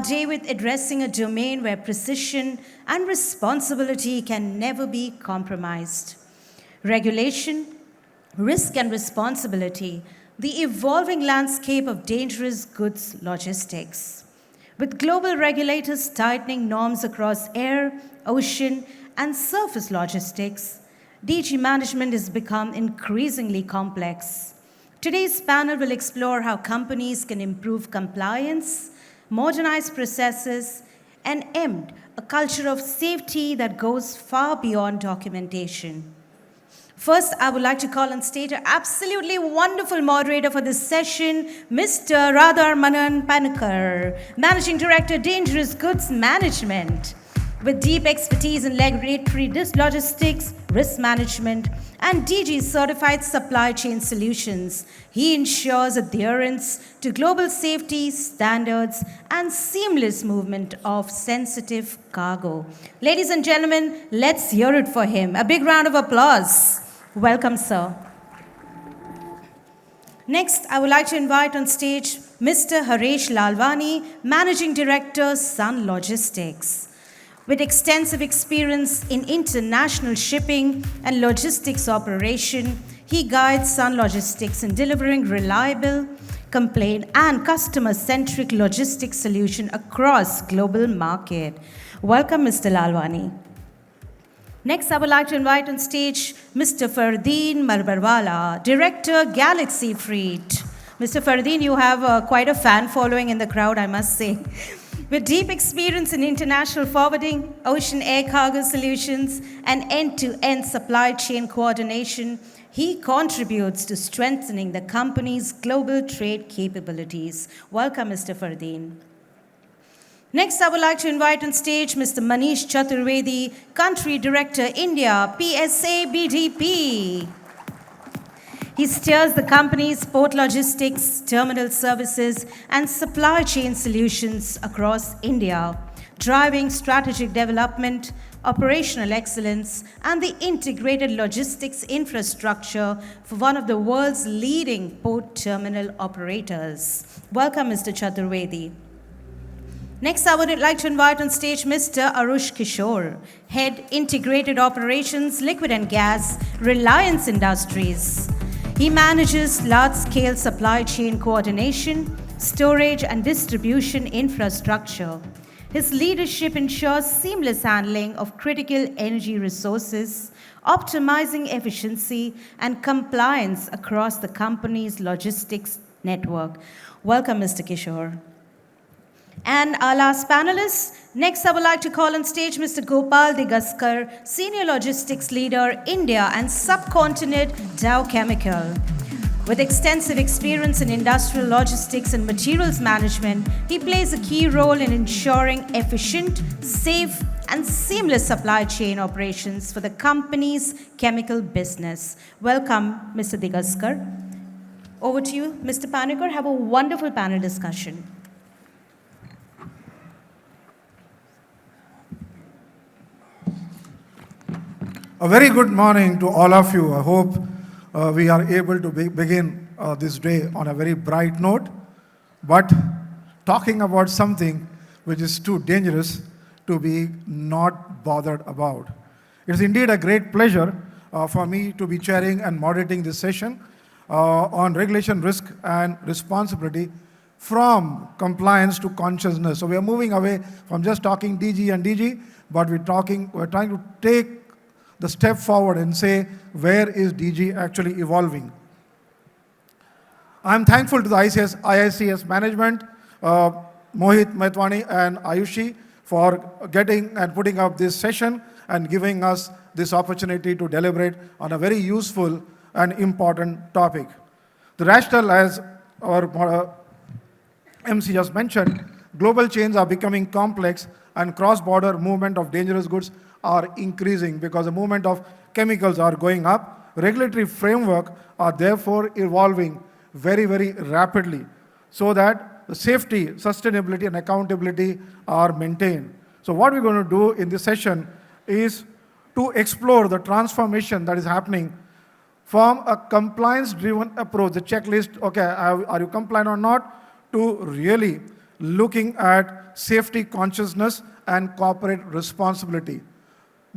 our day with addressing a domain where precision and responsibility can never be compromised. Regulation, risk and responsibility, the evolving landscape of dangerous goods logistics. With global regulators tightening norms across air, ocean, and surface logistics, DG management has become increasingly complex. Today's panel will explore how companies can improve compliance, modernize processes, and embed a culture of safety that goes far beyond documentation. First, I would like to call on stage an absolutely wonderful moderator for this session, Mr. Radharamanan Panicker, Managing Director, Dangerous Goods Management. With deep expertise in regulatory logistics, risk management, and DG certified supply chain solutions, he ensures adherence to global safety standards and seamless movement of sensitive cargo. Ladies and gentlemen, let's hear it for him. A big round of applause. Welcome, sir. Next, I would like to invite on stage Mr. Haresh Lalwani, Managing Director, Sun Logistics. With extensive experience in international shipping and logistics operation, he guides Sun Logistics in delivering reliable, complaint, and customer-centric logistics solution across global market. Welcome, Mr. Lalwani. Next, I would like to invite on stage Mr. Fardeen Malbarwala, Director, Galaxy Freight. Mr. Fardeen, you have quite a fan following in the crowd, I must say. With deep experience in international forwarding, ocean air cargo solutions, and end-to-end supply chain coordination, he contributes to strengthening the company's global trade capabilities. Welcome, Mr. Fardeen. Next, I would like to invite on stage Mr. Manish Chaturvedi, Country Director, India, PSA BDP. He steers the company's port logistics, terminal services, and supply chain solutions across India, driving strategic development, operational excellence, and the integrated logistics infrastructure for one of the world's leading port terminal operators. Welcome, Mr. Chaturvedi. Next, I would like to invite on stage Mr. Arush Kishore, Head Integrated Operations, Liquid and Gas, Reliance Industries. He manages large-scale supply chain coordination, storage, and distribution infrastructure. His leadership ensures seamless handling of critical energy resources, optimizing efficiency and compliance across the company's logistics network. Welcome, Mr. Kishore. And our last panelist, next I would like to call on stage Mr. Gopal Digaskar, Senior Logistics Leader, India and Subcontinent, Dow Chemical. With extensive experience in industrial logistics and materials management, he plays a key role in ensuring efficient, safe, and seamless supply chain operations for the company's chemical business. Welcome, Mr. Digaskar. Over to you, Mr. Panicker. Have a wonderful panel discussion. A very good morning to all of you. I hope we are able to begin this day on a very bright note, but talking about something which is too dangerous to be not bothered about. It is indeed a great pleasure for me to be chairing and moderating this session on regulation, risk, and responsibility from compliance to consciousness. So we are moving away from just talking DG and DG, but we're trying to take the step forward and say, where is DG actually evolving? I'm thankful to the ICS management, Mohit, Metwani, and Ayushi for getting and putting up this session and giving us this opportunity to deliberate on a very useful and important topic. The rationale, as our MC just mentioned, global chains are becoming complex and cross-border movement of dangerous goods are increasing because the movement of chemicals are going up. Regulatory framework are therefore evolving very, very rapidly so that the safety, sustainability, and accountability are maintained. So what we're going to do in this session is to explore the transformation that is happening from a compliance-driven approach, the checklist, okay, are you compliant or not, to really looking at safety consciousness and corporate responsibility.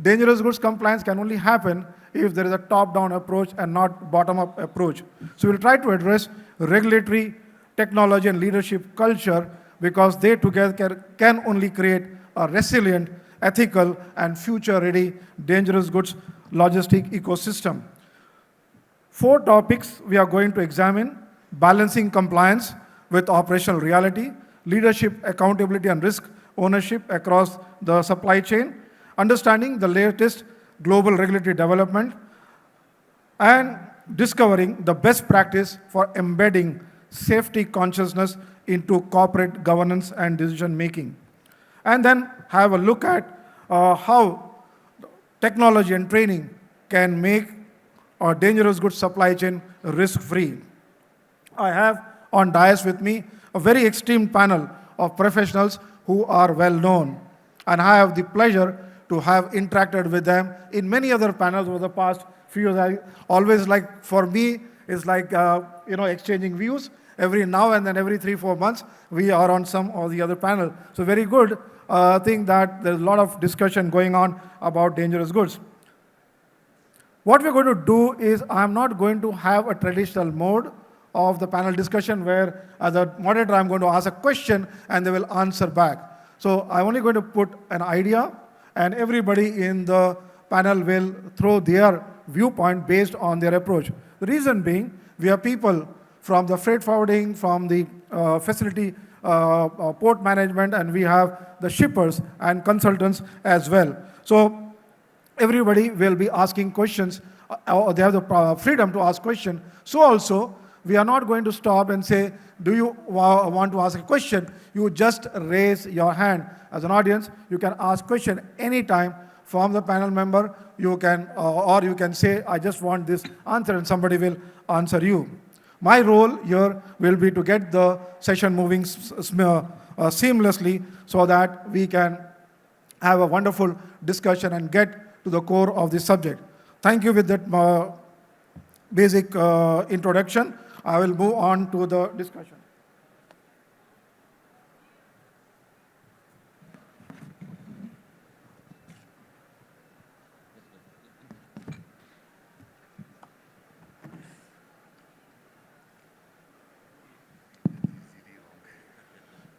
Dangerous goods compliance can only happen if there is a top-down approach and not bottom-up approach. So we'll try to address regulatory, technology, and leadership culture because they together can only create a resilient, ethical, and future-ready dangerous goods logistic ecosystem. 4 topics we are going to examine: balancing compliance with operational reality, leadership, accountability, and risk ownership across the supply chain, understanding the latest global regulatory development, and discovering the best practice for embedding safety consciousness into corporate governance and decision making. And then have a look at how technology and training can make our dangerous goods supply chain risk-free. I have on dais with me a very esteemed panel of professionals who are well known, and I have the pleasure to have interacted with them in many other panels over the past few years. I always like, for me, it's like exchanging views. Every now and then, every 3-4 months, we are on some or the other panel. So very good thing that there's a lot of discussion going on about dangerous goods. What we're going to do is, I'm not going to have a traditional mode of the panel discussion where, as a moderator, I'm going to ask a question and they will answer back. So I'm only going to put an idea, and everybody in the panel will throw their viewpoint based on their approach. The reason being, we have people from the freight forwarding, from the facility port management, and we have the shippers and consultants as well. So everybody will be asking questions, or they have the freedom to ask questions. So also, we are not going to stop and say, do you want to ask a question? You just raise your hand. As an audience, you can ask question anytime from the panel member. You can, or you can say, I just want this answer, and somebody will answer you. My role here will be to get the session moving seamlessly so that we can have a wonderful discussion and get to the core of the subject. Thank you. With that basic introduction, I will move on to the discussion.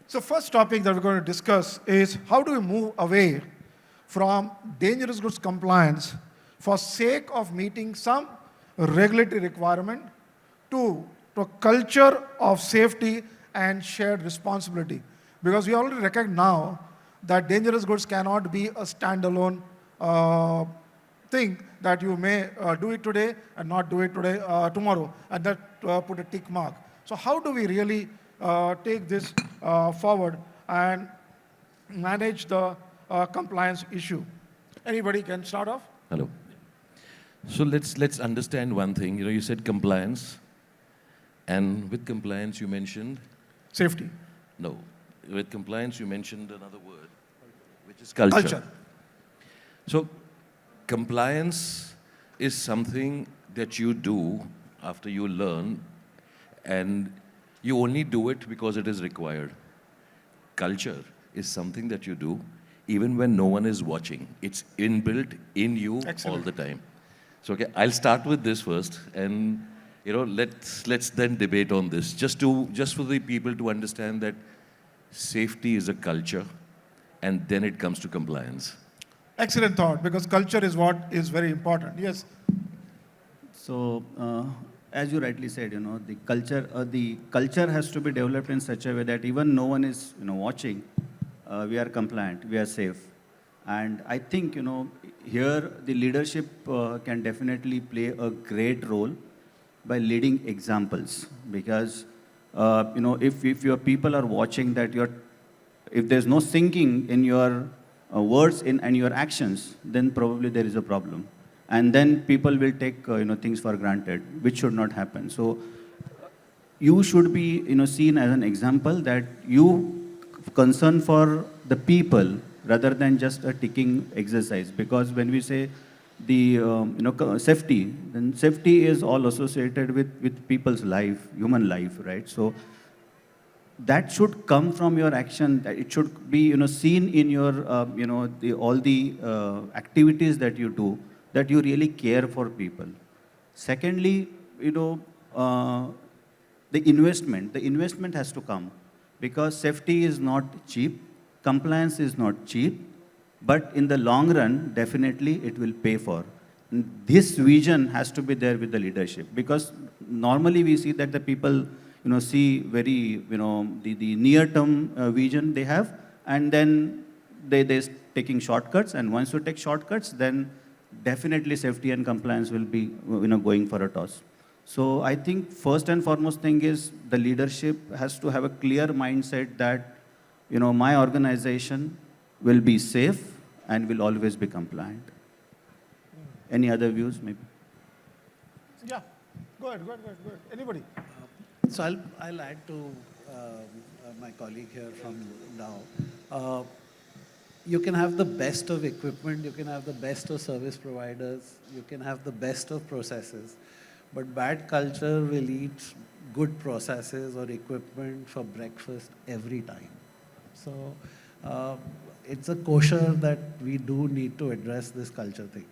So first topic that we're going to discuss is how do we move away from dangerous goods compliance for sake of meeting some regulatory requirement to a culture of safety and shared responsibility. Because we already recognize now that dangerous goods cannot be a standalone thing that you may do it today and not do it today tomorrow, and that put a tick mark. So how do we really take this forward and manage the compliance issue? Anybody can start off? Hello. So let's understand one thing. You said compliance, and with compliance you mentioned Safety. no. With compliance you mentioned another word, which is culture. Culture. So compliance is something that you do after you learn, and you only do it because it is required. Culture is something that you do even when no one is watching. It's inbuilt in you. Excellent. All the time. So okay, I'll start with this first, and let's then debate on this. Just for the people to understand that safety is a culture, and then it comes to compliance. Excellent thought, because culture is what is very important. Yes. So, as you rightly said, the culture has to be developed in such a way that even no one is, watching, we are compliant, we are safe. And I think, here the leadership can definitely play a great role by leading examples. Because, if your people are watching that if there's no syncing in your words and your actions, then probably there is a problem. And then people will take things for granted, which should not happen. So you should be seen as an example that you concern for the people rather than just a ticking exercise. Because when we say the safety, then safety is all associated with people's life, human life, right? So that should come from your action. That it should be, seen in your, all the activities that you do, that you really care for people. Secondly, uh, the investment has to come, because safety is not cheap, compliance is not cheap, but in the long run, definitely it will pay for. This vision has to be there with the leadership, because normally we see that the people, see very, the near-term vision they have, and then they taking shortcuts, and once you take shortcuts, then definitely safety and compliance will be, going for a toss. So I think first and foremost thing is the leadership has to have a clear mindset that, my organization will be safe and will always be compliant. Any other views, maybe? Yeah, go ahead. Anybody? So I'll add to my colleague here from now. You can have the best of equipment, you can have the best of service providers, you can have the best of processes, but bad culture will eat good processes or equipment for breakfast every time. So it's a kosher that we do need to address this culture thing.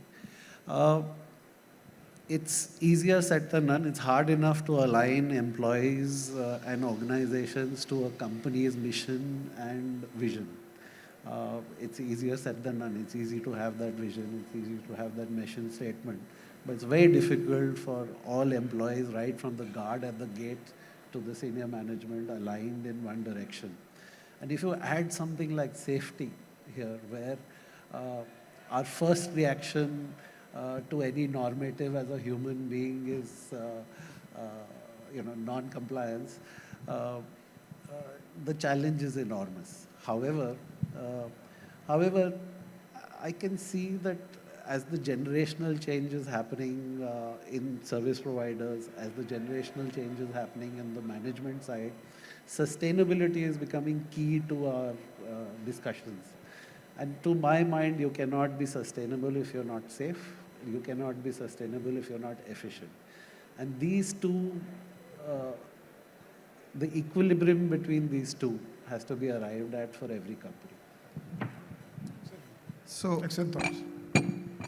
It's easier said than done. It's hard enough to align employees and organizations to a company's mission and vision. It's easier said than done. It's easy to have that vision. It's easy to have that mission statement. But it's very difficult for all employees, right from the guard at the gate to the senior management, aligned in one direction. And if you add something like safety here, where our first reaction to any normative as a human being is, non-compliance, the challenge is enormous. However, I can see that as the generational change is happening in service providers, as the generational change is happening in the management side, sustainability is becoming key to our discussions. And to my mind, you cannot be sustainable if you're not safe. You cannot be sustainable if you're not efficient. And these two, the equilibrium between these two has to be arrived at for every company. So, Excellent thoughts.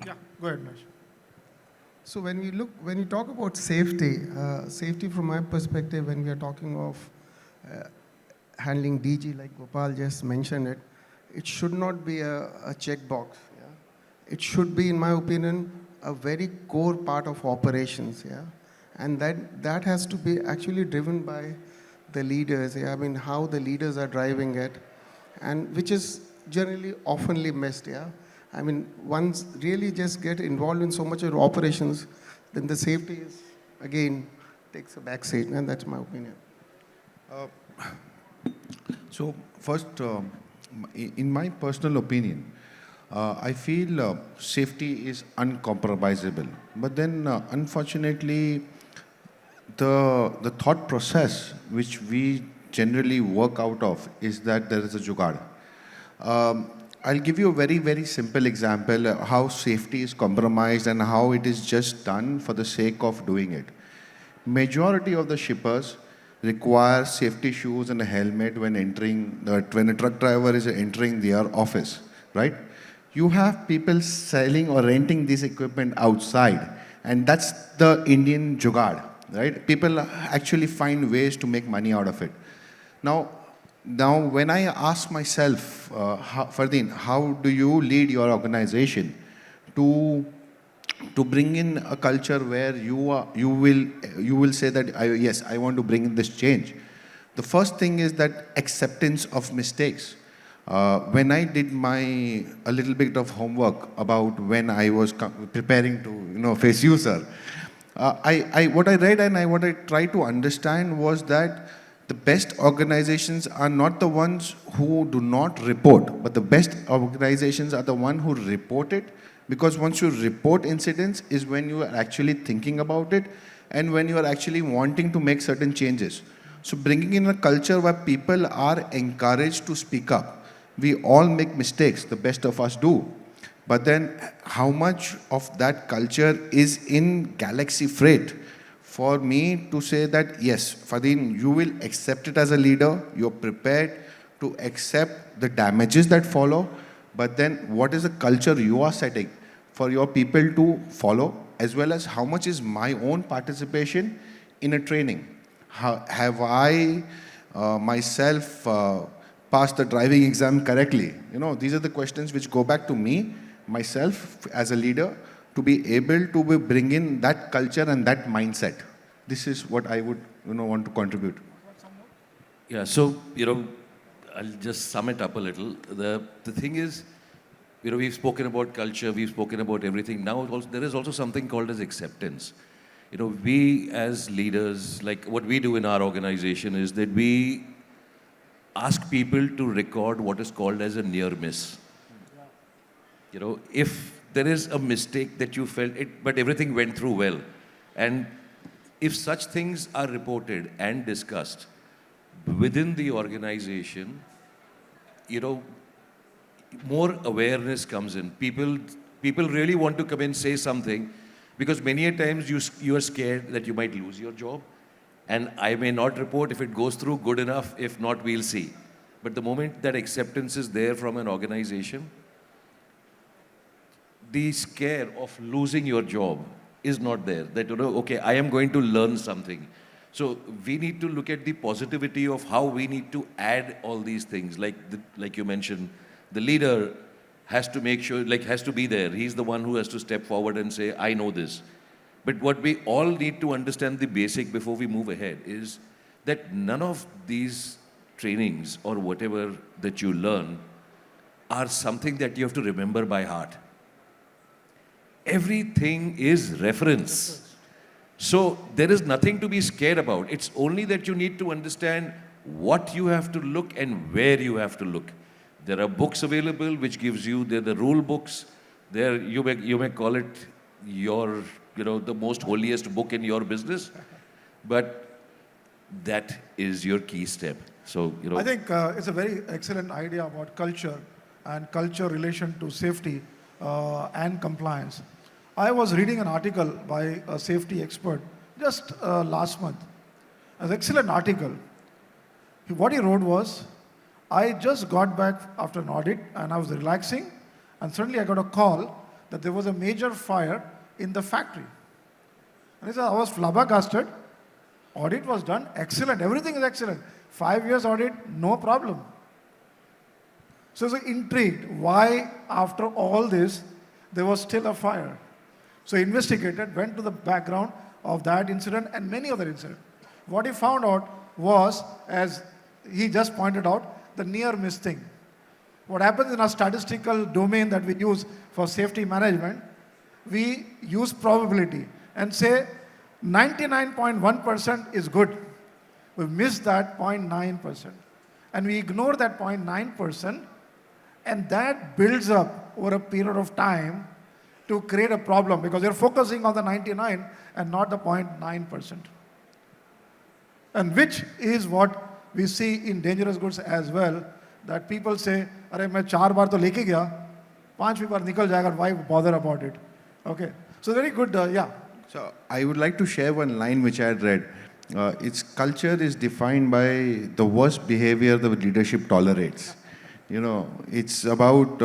Yeah, go ahead, Manish. so when you talk about safety, safety from my perspective, when we are talking of handling DG, like Gopal just mentioned it, it should not be a checkbox. Yeah? It should be, in my opinion, a very core part of operations. Yeah? And that has to be actually driven by the leaders. Yeah? I mean, how the leaders are driving it, and which is generally oftenly missed. Yeah? I mean, once really just get involved in so much of operations, then the safety is, again, takes a back seat, and that's my opinion. So first, in my personal opinion, I feel safety is uncompromisable. But then, unfortunately, the thought process which we generally work out of is that there is a jugaad. I'll give you a very, very simple example how safety is compromised and how it is just done for the sake of doing it. Majority of the shippers require safety shoes and a helmet when when a truck driver is entering their office, right? You have people selling or renting this equipment outside, and that's the Indian jugaad, right? People actually find ways to make money out of it. Now when I ask myself, Fardeen, how do you lead your organization to bring in a culture where you will say that yes, I want to bring in this change? The first thing is that acceptance of mistakes. When I did a little bit of homework about when I was preparing to face you, sir, what I read and what I tried to understand was that the best organizations are not the ones who do not report, but the best organizations are the ones who report it. Because once you report incidents is when you are actually thinking about it and when you are actually wanting to make certain changes. So bringing in a culture where people are encouraged to speak up. We all make mistakes, the best of us do. But then how much of that culture is in Galaxy Freight for me to say that, yes, Fardeen, you will accept it as a leader, you're prepared to accept the damages that follow, but then what is the culture you are setting for your people to follow, as well as how much is my own participation in a training? Have I myself passed the driving exam correctly? These are the questions which go back to me, myself as a leader, to be able to bring in that culture and that mindset. This is what I would want to contribute. Yeah, so, I'll just sum it up a little. The thing is, we've spoken about culture, we've spoken about everything. Now there is also something called as acceptance. We as leaders, like what we do in our organization is that we ask people to record what is called as a near miss. If there is a mistake that you felt it, but everything went through well, and if such things are reported and discussed within the organization, more awareness comes in. People really want to come and say something, because many a times you are scared that you might lose your job, and I may not report. If it goes through, good enough. If not, we'll see. But the moment that acceptance is there from an organization, the scare of losing your job is not there. That, okay, I am going to learn something. So we need to look at the positivity of how we need to add all these things. Like you mentioned, the leader has to make sure, has to be there. He's the one who has to step forward and say, I know this. But what we all need to understand, the basic before we move ahead, is that none of these trainings or whatever that you learn are something that you have to remember by heart. Everything is reference. So there is nothing to be scared about. It's only that you need to understand what you have to look and where you have to look. There are books available which gives you, they're the rule books. There you may call it your, the most holiest book in your business, but that is your key step. So, I think it's a very excellent idea about culture and culture relation to safety and compliance. I was reading an article by a safety expert just last month. An excellent article. What he wrote was, I just got back after an audit and I was relaxing, and suddenly I got a call that there was a major fire in the factory. And he said, I was flabbergasted. Audit was done, excellent, everything is excellent. 5 years audit, no problem. So he was intrigued why after all this there was still a fire. So he investigated, went to the background of that incident and many other incidents. What he found out was, as he just pointed out, the near miss thing. What happens in our statistical domain that we use for safety management, we use probability and say 99.1% is good. We miss that 0.9%. And we ignore that 0.9%, and that builds up over a period of time to create a problem, because you're focusing on the 99 and not the 0.9%. And which is what we see in dangerous goods as well, that people say, "Arey, मैं 4 बार तो लेके गया, 5वीं बार निकल जाएगा, why bother about it?" Okay, so very good, yeah. So I would like to share one line which I had read. Its culture is defined by the worst behavior the leadership tolerates. It's about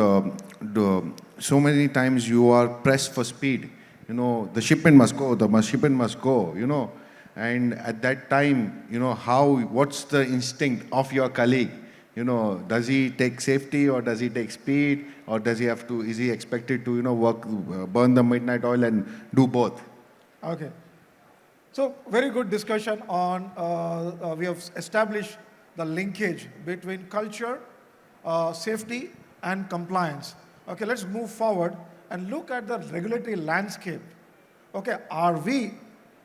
so many times you are pressed for speed. The shipment must go, shipment must go, and at that time, what's the instinct of your colleague? Does he take safety or does he take speed, or is he expected to, work, burn the midnight oil and do both? Okay. So very good discussion on, we have established the linkage between culture, safety and compliance. Okay, let's move forward and look at the regulatory landscape. Okay, are we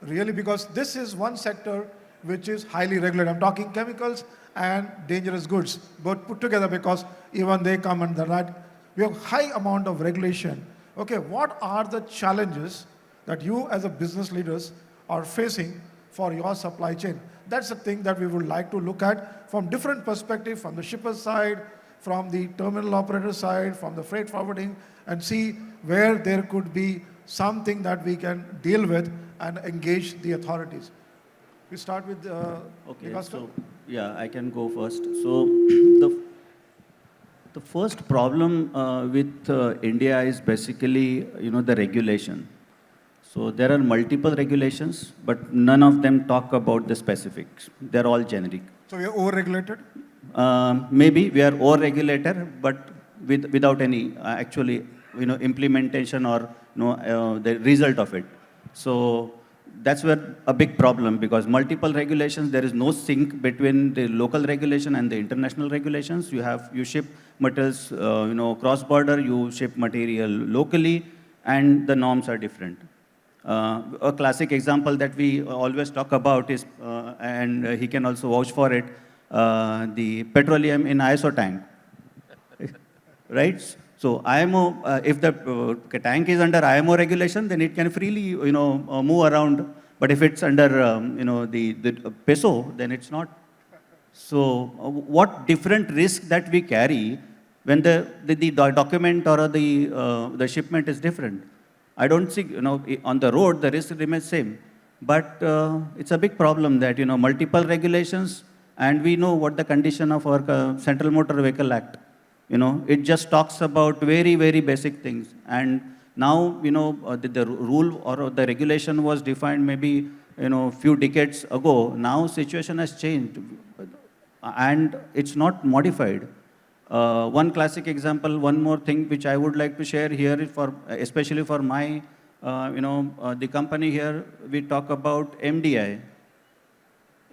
really, because this is one sector which is highly regulated. I'm talking chemicals and dangerous goods, both put together, because even they come under that. We have high amount of regulation. Okay, what are the challenges that you as a business leaders are facing for your supply chain? That's the thing that we would like to look at from different perspectives, from the shipper's side, from the terminal operator side, from the freight forwarding, and see where there could be something that we can deal with and engage the authorities. We start with Okay, Digaskar. so yeah, I can go first. So the first problem with India is basically, the regulation. So there are multiple regulations, but none of them talk about the specifics. They're all generic. So we are over-regulated? Maybe we are over-regulated, but without any actually, implementation or, the result of it. So that's where a big problem, because multiple regulations, there is no sync between the local regulation and the international regulations. You ship materials, cross-border, you ship material locally, and the norms are different. A classic example that we always talk about is, and he can also vouch for it, the petroleum in ISO tank, right? So IMO, if the tank is under IMO regulation, then it can freely, move around. But if it's under, the PESO, then it's not. So what different risk that we carry when the document or the shipment is different? I don't see, on the road, the risk remains same. But it's a big problem that, multiple regulations, and we know what the condition of our Central Motor Vehicle Act. It just talks about very, very basic things. And now, the rule or the regulation was defined maybe, few decades ago. Now situation has changed, and it's not modified. One classic example, one more thing which I would like to share here, is especially for my, the company here, we talk about MDI.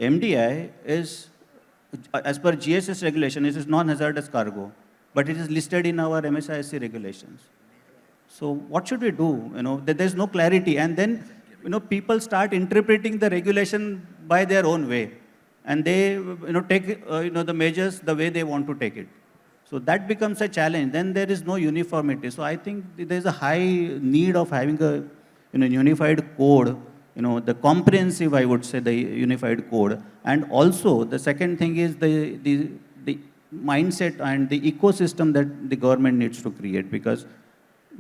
MDI is, as per GSS regulation, it is non-hazardous cargo, but it is listed in our MSISC regulations. So what should we do? There's no clarity, and then, people start interpreting the regulation by their own way, and they, take, the measures the way they want to take it. So that becomes a challenge. Then there is no uniformity. So I think there's a high need of having a, unified code, the comprehensive, I would say, the unified code. And also the second thing is the mindset and the ecosystem that the government needs to create. Because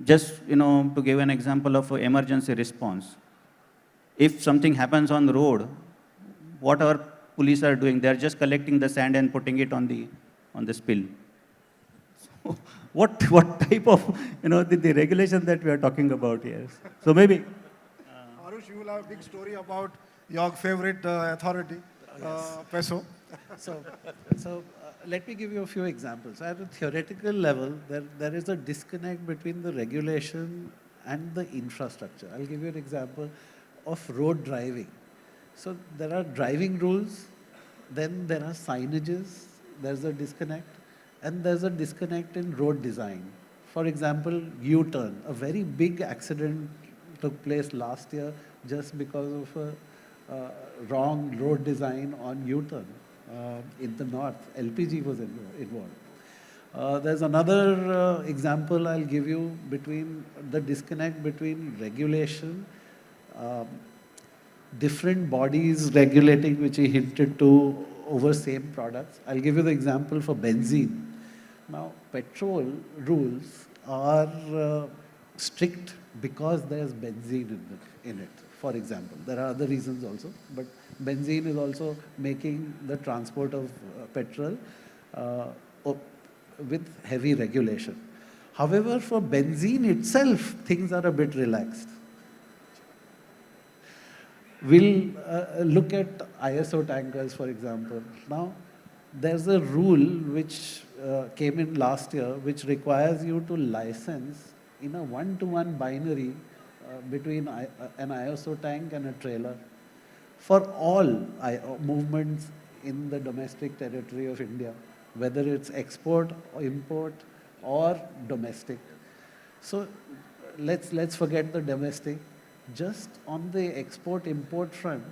just, to give an example of emergency response, if something happens on the road, what our police are doing, they're just collecting the sand and putting it on the spill. So what type of, the regulation that we are talking about here? So maybe. Arush, you will have a big story about your favorite authority, PESO. So let me give you a few examples. At a theoretical level, there is a disconnect between the regulation and the infrastructure. I'll give you an example of road driving. So there are driving rules, then there are signages, there's a disconnect, and there's a disconnect in road design. For example, U-turn. A very big accident took place last year just because of a wrong road design on U-turn in the north. LPG was involved. There's another example I'll give you between the disconnect between regulation, different bodies regulating, which he hinted to, over same products. I'll give you the example for benzene. Now, petrol rules are strict because there's benzene in it, for example. There are other reasons also, but benzene is also making the transport of petrol with heavy regulation. However, for benzene itself, things are a bit relaxed. We'll look at ISO tankers, for example. Now, there's a rule which came in last year, which requires you to license in a one-to-one binary between an ISO tank and a trailer for all movements in the domestic territory of India, whether it's export or import or domestic. So let's forget the domestic. Just on the export-import front,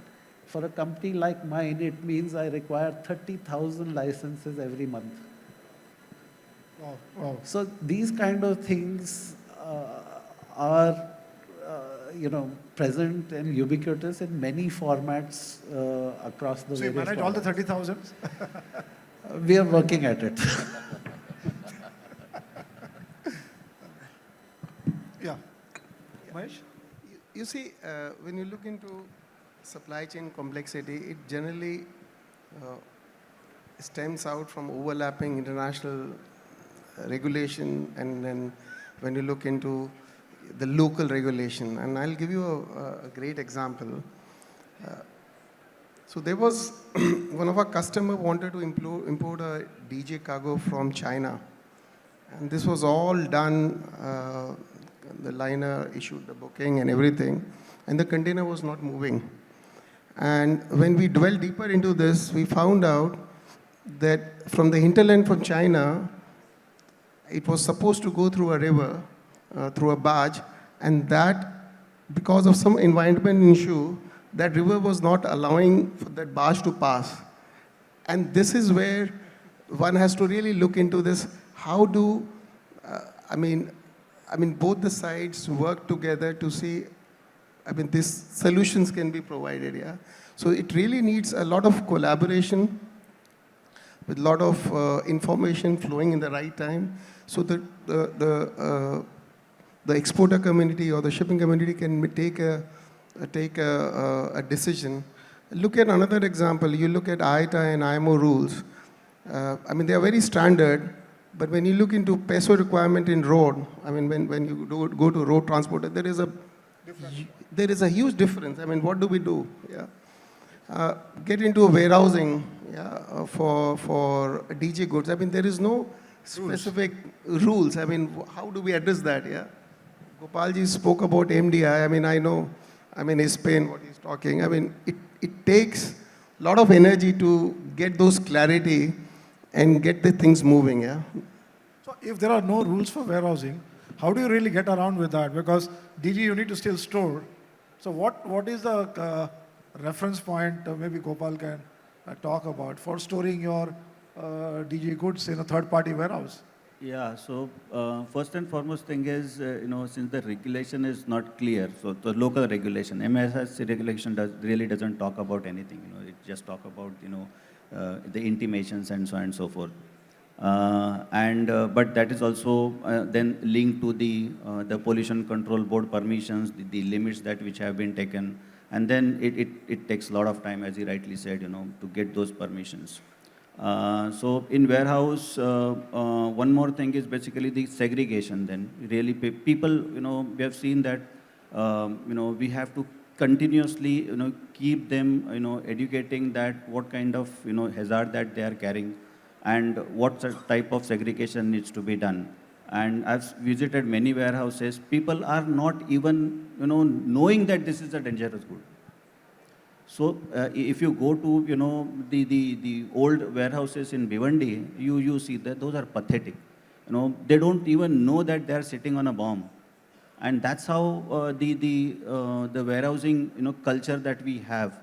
for a company like mine, it means I require 30,000 licenses every month. Wow, wow. So these kind of things are, present and ubiquitous in many formats across the So you various manage all the products. 30,000? We are working at it. Yeah. Mahesh? You see, when you look into supply chain complexity, it generally stems out from overlapping international regulation, and then when you look into the local regulation. And I'll give you a great example. So there was one of our customer wanted to import a DJ cargo from China. And this was all done, the liner issued the booking and everything, and the container was not moving. And when we dwelled deeper into this, we found out that from the hinterland from China, it was supposed to go through a river, through a barge, and that, because of some environment issue, that river was not allowing for that barge to pass. And this is where one has to really look into this. How do, I mean, both the sides work together to see, these solutions can be provided, yeah? So it really needs a lot of collaboration with a lot of information flowing in the right time, so that the exporter community or the shipping community can take a decision. Look at another example. You look at IATA and IMO rules. They are very standard, but when you look into peso requirement in road, when you go to road transport, there is a huge difference. What do we do? Yeah. Get into a warehousing, yeah, for DJ goods. There is no specific rules. How do we address that? Yeah. Gopalji spoke about MDI. I know, his pain, what he's talking. It takes a lot of energy to get those clarity and get the things moving, yeah. So if there are no rules for warehousing, how do you really get around with that? Because DG, you need to still store. So what is the reference point, maybe Gopal can talk about, for storing your DG goods in a third-party warehouse? Yeah, so first and foremost thing is, since the regulation is not clear, so the local regulation, MSSC regulation really doesn't talk about anything. It just talk about, the intimations and so on and so forth. But that is also then linked to the Pollution Control Board permissions, the limits that which have been taken, and then it takes a lot of time, as he rightly said, to get those permissions. So in warehouse, one more thing is basically the segregation. Then really people, we have seen that, we have to continuously, keep them, educating that what kind of, hazard that they are carrying, and what type of segregation needs to be done. And I've visited many warehouses. People are not even, knowing that this is a dangerous good. So if you go to, the old warehouses in Bhiwandi, you see that those are pathetic. They don't even know that they are sitting on a bomb. And that's how the warehousing, culture that we have.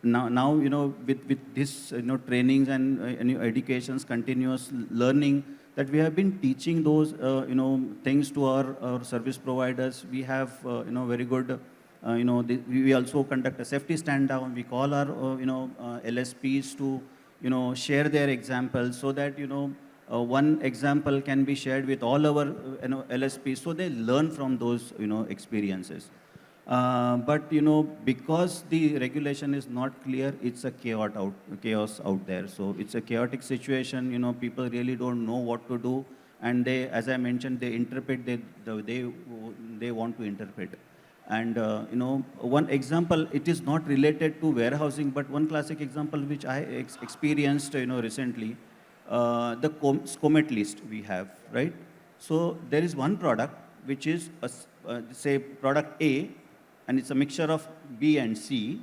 Now with this, trainings and educations, continuous learning, that we have been teaching those, things to our service providers. We have, very good, we also conduct a safety stand down. We call our, LSPs to, share their examples, so that, one example can be shared with all our, LSPs, so they learn from those, experiences. But because the regulation is not clear, it's a chaos out there. So it's a chaotic situation. People really don't know what to do, and they, as I mentioned, they interpret they want to interpret. And one example, it is not related to warehousing, but one classic example which I experienced, recently, the SCOMET list we have, right? So there is one product which is say product A, and it's a mixture of B and C.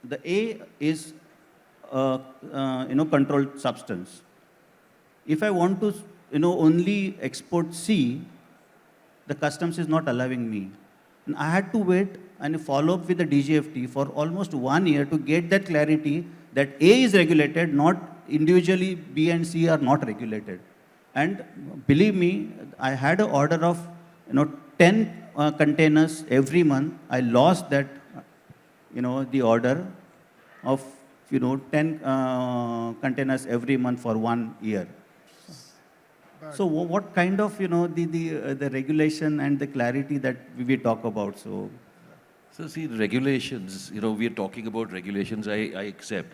The A is controlled substance. If I want to only export C, the customs is not allowing me. And I had to wait and follow up with the DGFT for almost 1 year to get that clarity that A is regulated, not individually B and C are not regulated. And believe me, I had an order of 10 containers every month. I lost that, the order of 10 containers every month for 1 year. So what kind of, the regulation and the clarity that we talk about? So see, regulations, we are talking about regulations. I accept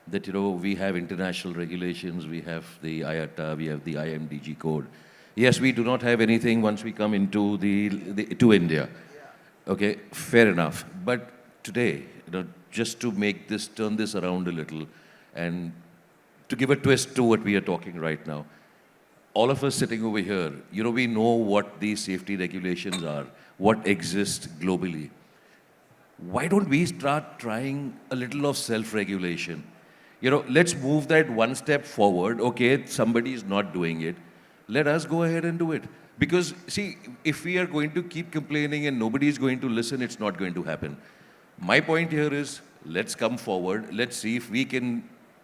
that, we have international regulations, we have the IATA, we have the IMDG code. Yes, we do not have anything once we come into to India. Okay, fair enough. But today, just to turn this around a little and to give a twist to what we are talking right now, all of us sitting over here, we know what these safety regulations are, what exists globally. Why don't we start trying a little of self-regulation? Let's move that one step forward. Okay, somebody is not doing it. Let us go ahead and do it. Because, see, if we are going to keep complaining and nobody is going to listen, it's not going to happen. My point here is, let's come forward. Let's see if we can,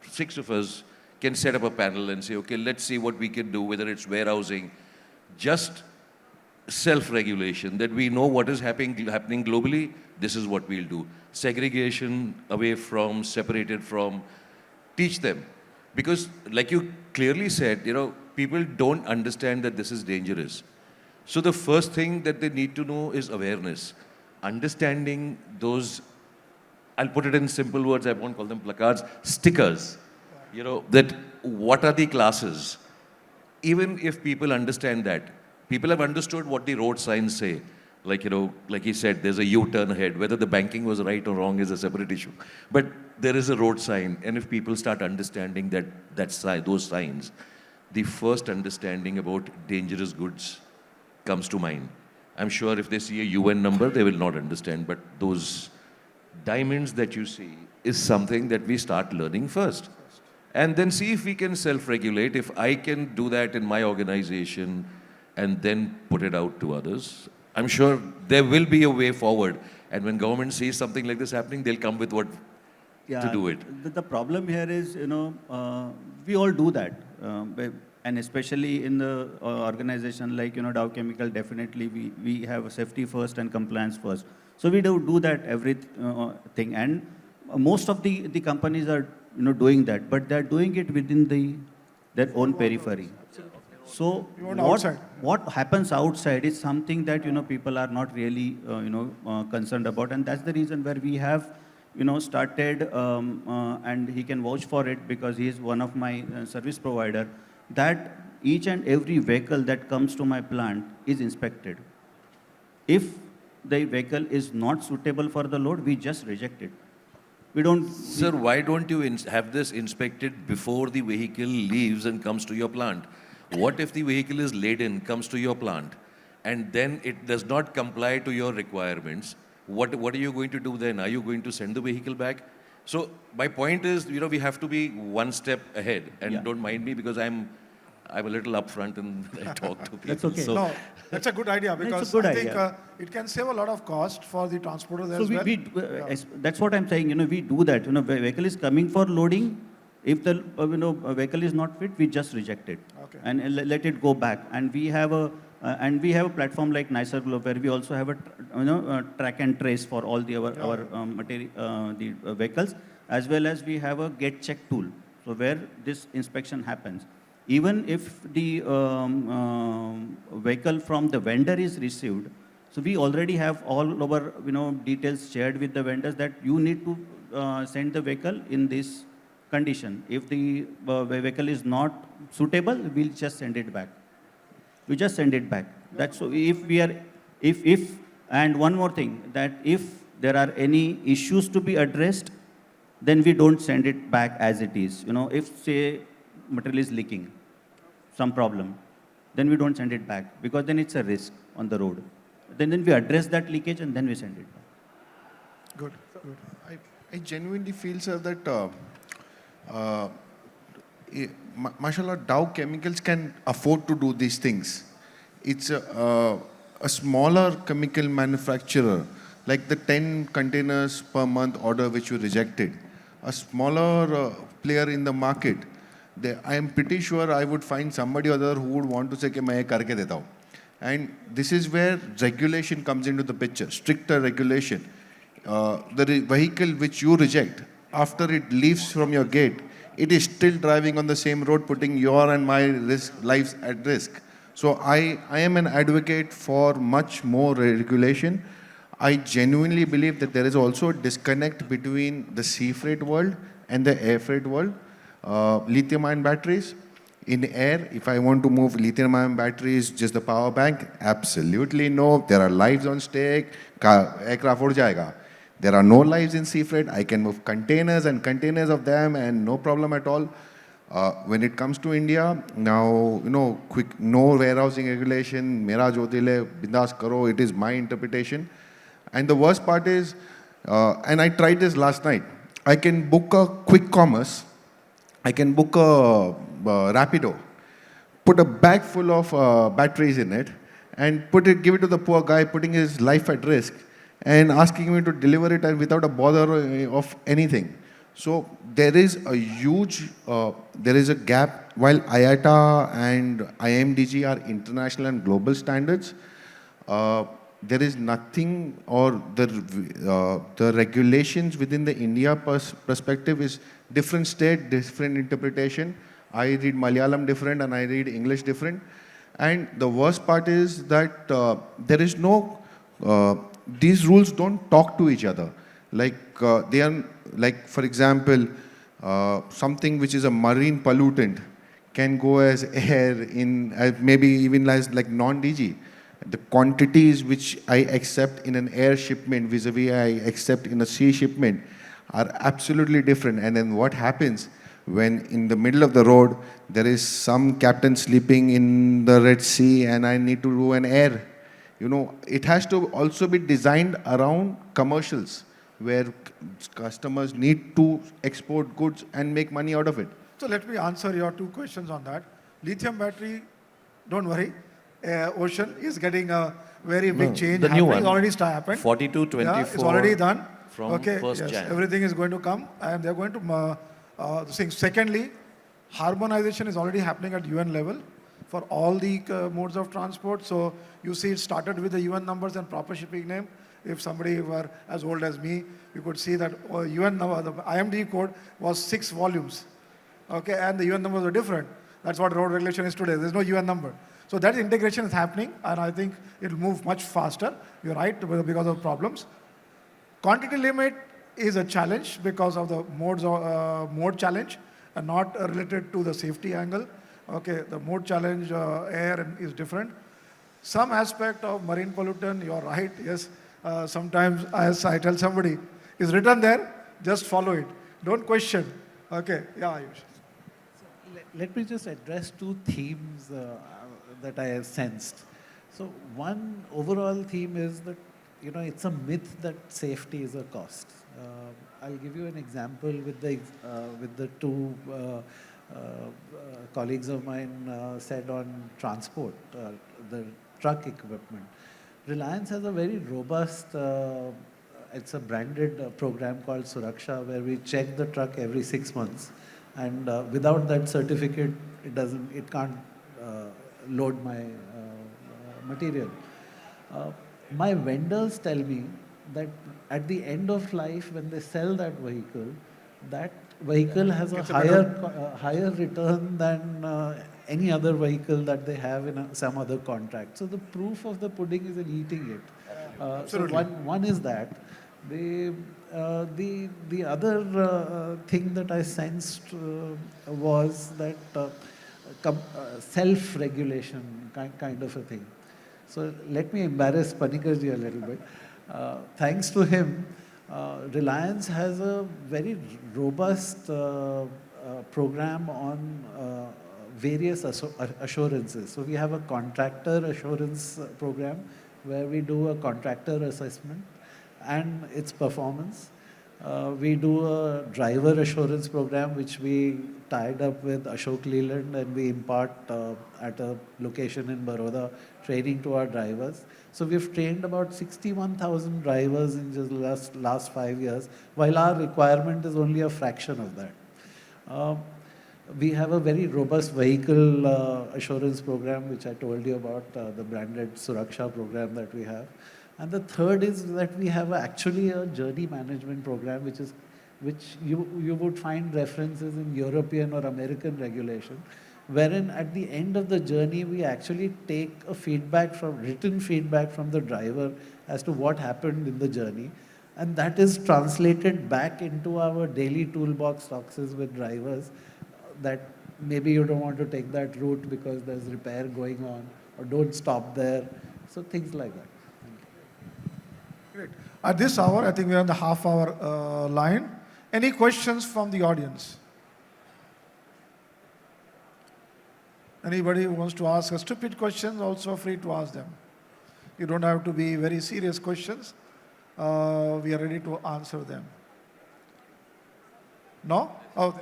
6 of us can set up a panel and say, okay, let's see what we can do, whether it's warehousing, just self-regulation, that we know what is happening globally, this is what we'll do. Segregation, away from, separated from, teach them. Because like you clearly said, people don't understand that this is dangerous. So the first thing that they need to know is awareness. Understanding those, I'll put it in simple words, I won't call them placards, stickers. That what are the classes? Even if people understand that, people have understood what the road signs say. Like, like he said, there's a U-turn ahead. Whether the banking was right or wrong is a separate issue. But there is a road sign. And if people start understanding those signs, the first understanding about dangerous goods comes to mind. I'm sure if they see a UN number, they will not understand. But those diamonds that you see is something that we start learning first. And then see if we can self-regulate. If I can do that in my organization and then put it out to others, I'm sure there will be a way forward. And when government sees something like this happening, they'll come with what to do it. The problem here is, we all do that. And especially in the organization like, Dow Chemical, definitely we have safety first and compliance first. So we do that everything. And most of the companies are, doing that, but they're doing it within their own periphery. So what happens outside is something that, people are not really, concerned about. And that's the reason where we have, started, and he can vouch for it because he is one of my service provider, that each and every vehicle that comes to my plant is inspected. If the vehicle is not suitable for the load, we just reject it. Sir, why don't you have this inspected before the vehicle leaves and comes to your plant? What if the vehicle is laden, comes to your plant, and then it does not comply to your requirements? What are you going to do then? Are you going to send the vehicle back? So my point is, we have to be one step ahead. And don't mind me because I'm a little upfront and I talk to people. That's okay. So, No, that's a good idea because I think it can save a lot of cost for the transporters as well. That's what I'm saying. We do that. Vehicle is coming for loading. If the vehicle is not fit, we just reject it and let it go back. And we have a platform like Nicer Globe where we also have a track and trace for all our material, the vehicles, as well as we have a get check tool. So where this inspection happens, even if the vehicle from the vendor is received, so we already have all our details shared with the vendors that you need to send the vehicle in this condition. If the vehicle is not suitable, we'll just send it back. We just send it back. That's so. If and one more thing, that if there are any issues to be addressed, then we don't send it back as it is. If say material is leaking, some problem, then we don't send it back because then it's a risk on the road. Then we address that leakage and then we send it back. Good. I genuinely feel, sir, that mashallah, Dow Chemicals can afford to do these things. It's a smaller chemical manufacturer, like the 10 containers per month order which you rejected. A smaller player in the market, I am pretty sure I would find somebody other who would want to say, "Ke main ye karke deta hu." And this is where regulation comes into the picture, stricter regulation. The vehicle which you reject, after it leaves from your gate, it is still driving on the same road, putting your and my lives at risk. So I am an advocate for much more regulation. I genuinely believe that there is also a disconnect between the sea freight world and the air freight world. Lithium-ion batteries. In air, if I want to move lithium-ion batteries, just the power bank, absolutely no. There are lives on stake. Aircraft उड़ जाएगा. There are no lives in sea freight. I can move containers and containers of them, and no problem at all. When it comes to India, now, no warehousing regulation. Mera jo dil hai, bindas karo. It is my interpretation. And the worst part is, and I tried this last night. I can book a quick commerce. I can book a Rapido, put a bag full of batteries in it, and give it to the poor guy, putting his life at risk, and asking me to deliver it and without a bother of anything. So there is a huge, there is a gap. While IATA and IMDG are international and global standards, there is nothing, or the regulations within the India perspective is different state, different interpretation. I read Malayalam different and I read English different. And the worst part is that there is no, these rules don't talk to each other. Like they are, like for example, something which is a marine pollutant can go as air in, maybe even as like non-DG. The quantities which I accept in an air shipment vis-a-vis I accept in a sea shipment are absolutely different. And then what happens when in the middle of the road, there is some captain sleeping in the Red Sea and I need to do an air? It has to also be designed around commercials where customers need to export goods and make money out of it. So let me answer your two questions on that. Lithium battery, don't worry. Ocean is getting a very big change. The new one. It's already happened. 42-24. Yeah, it's already done. From okay, 1st yes, Jan. everything is going to come, and they're going to sing. Secondly, harmonization is already happening at UN level for all the modes of transport. So you see, it started with the UN numbers and proper shipping name. If somebody were as old as me, you could see that UN number, the IMD code was 6 volumes. Okay, and the UN numbers are different. That's what road regulation is today. There's no UN number. So that integration is happening, and I think it'll move much faster. You're right, because of problems. Quantity limit is a challenge because of the mode challenge, and not related to the safety angle. Okay, the mode challenge air is different. Some aspect of marine pollutant, you're right, yes. Sometimes, as I tell somebody, it's written there, just follow it. Don't question. Okay, yeah, Ayush. Let me just address two themes that I have sensed. So one overall theme is that, it's a myth that safety is a cost. I'll give you an example with the two colleagues of mine said on transport, the truck equipment. Reliance has a very robust, it's a branded program called Suraksha, where we check the truck every 6 months. And without that certificate, it can't load my material. My vendors tell me that at the end of life, when they sell that vehicle has a higher return than any other vehicle that they have in some other contract. So the proof of the pudding is in eating it. So one is that. The other thing that I sensed was that self-regulation kind of a thing. So let me embarrass Panicker ji a little bit. Thanks to him, Reliance has a very robust program on various assurances. So we have a contractor assurance program where we do a contractor assessment and its performance. We do a driver assurance program, which we tied up with Ashok Leland, and we impart at a location in Baroda training to our drivers. So we've trained about 61,000 drivers in just the last 5 years, while our requirement is only a fraction of that. We have a very robust vehicle assurance program, which I told you about, the branded Suraksha program that we have. And the third is that we have actually a journey management program, which is which you would find references in European or American regulation, wherein at the end of the journey, we actually take a written feedback from the driver as to what happened in the journey. And that is translated back into our daily toolbox talks with drivers that maybe you don't want to take that route because there's repair going on, or don't stop there. So things like that. Great. At this hour, I think we're on the half-hour line. Any questions from the audience? Anybody who wants to ask a stupid question, also free to ask them. You don't have to be very serious questions. We are ready to answer them. No? Oh.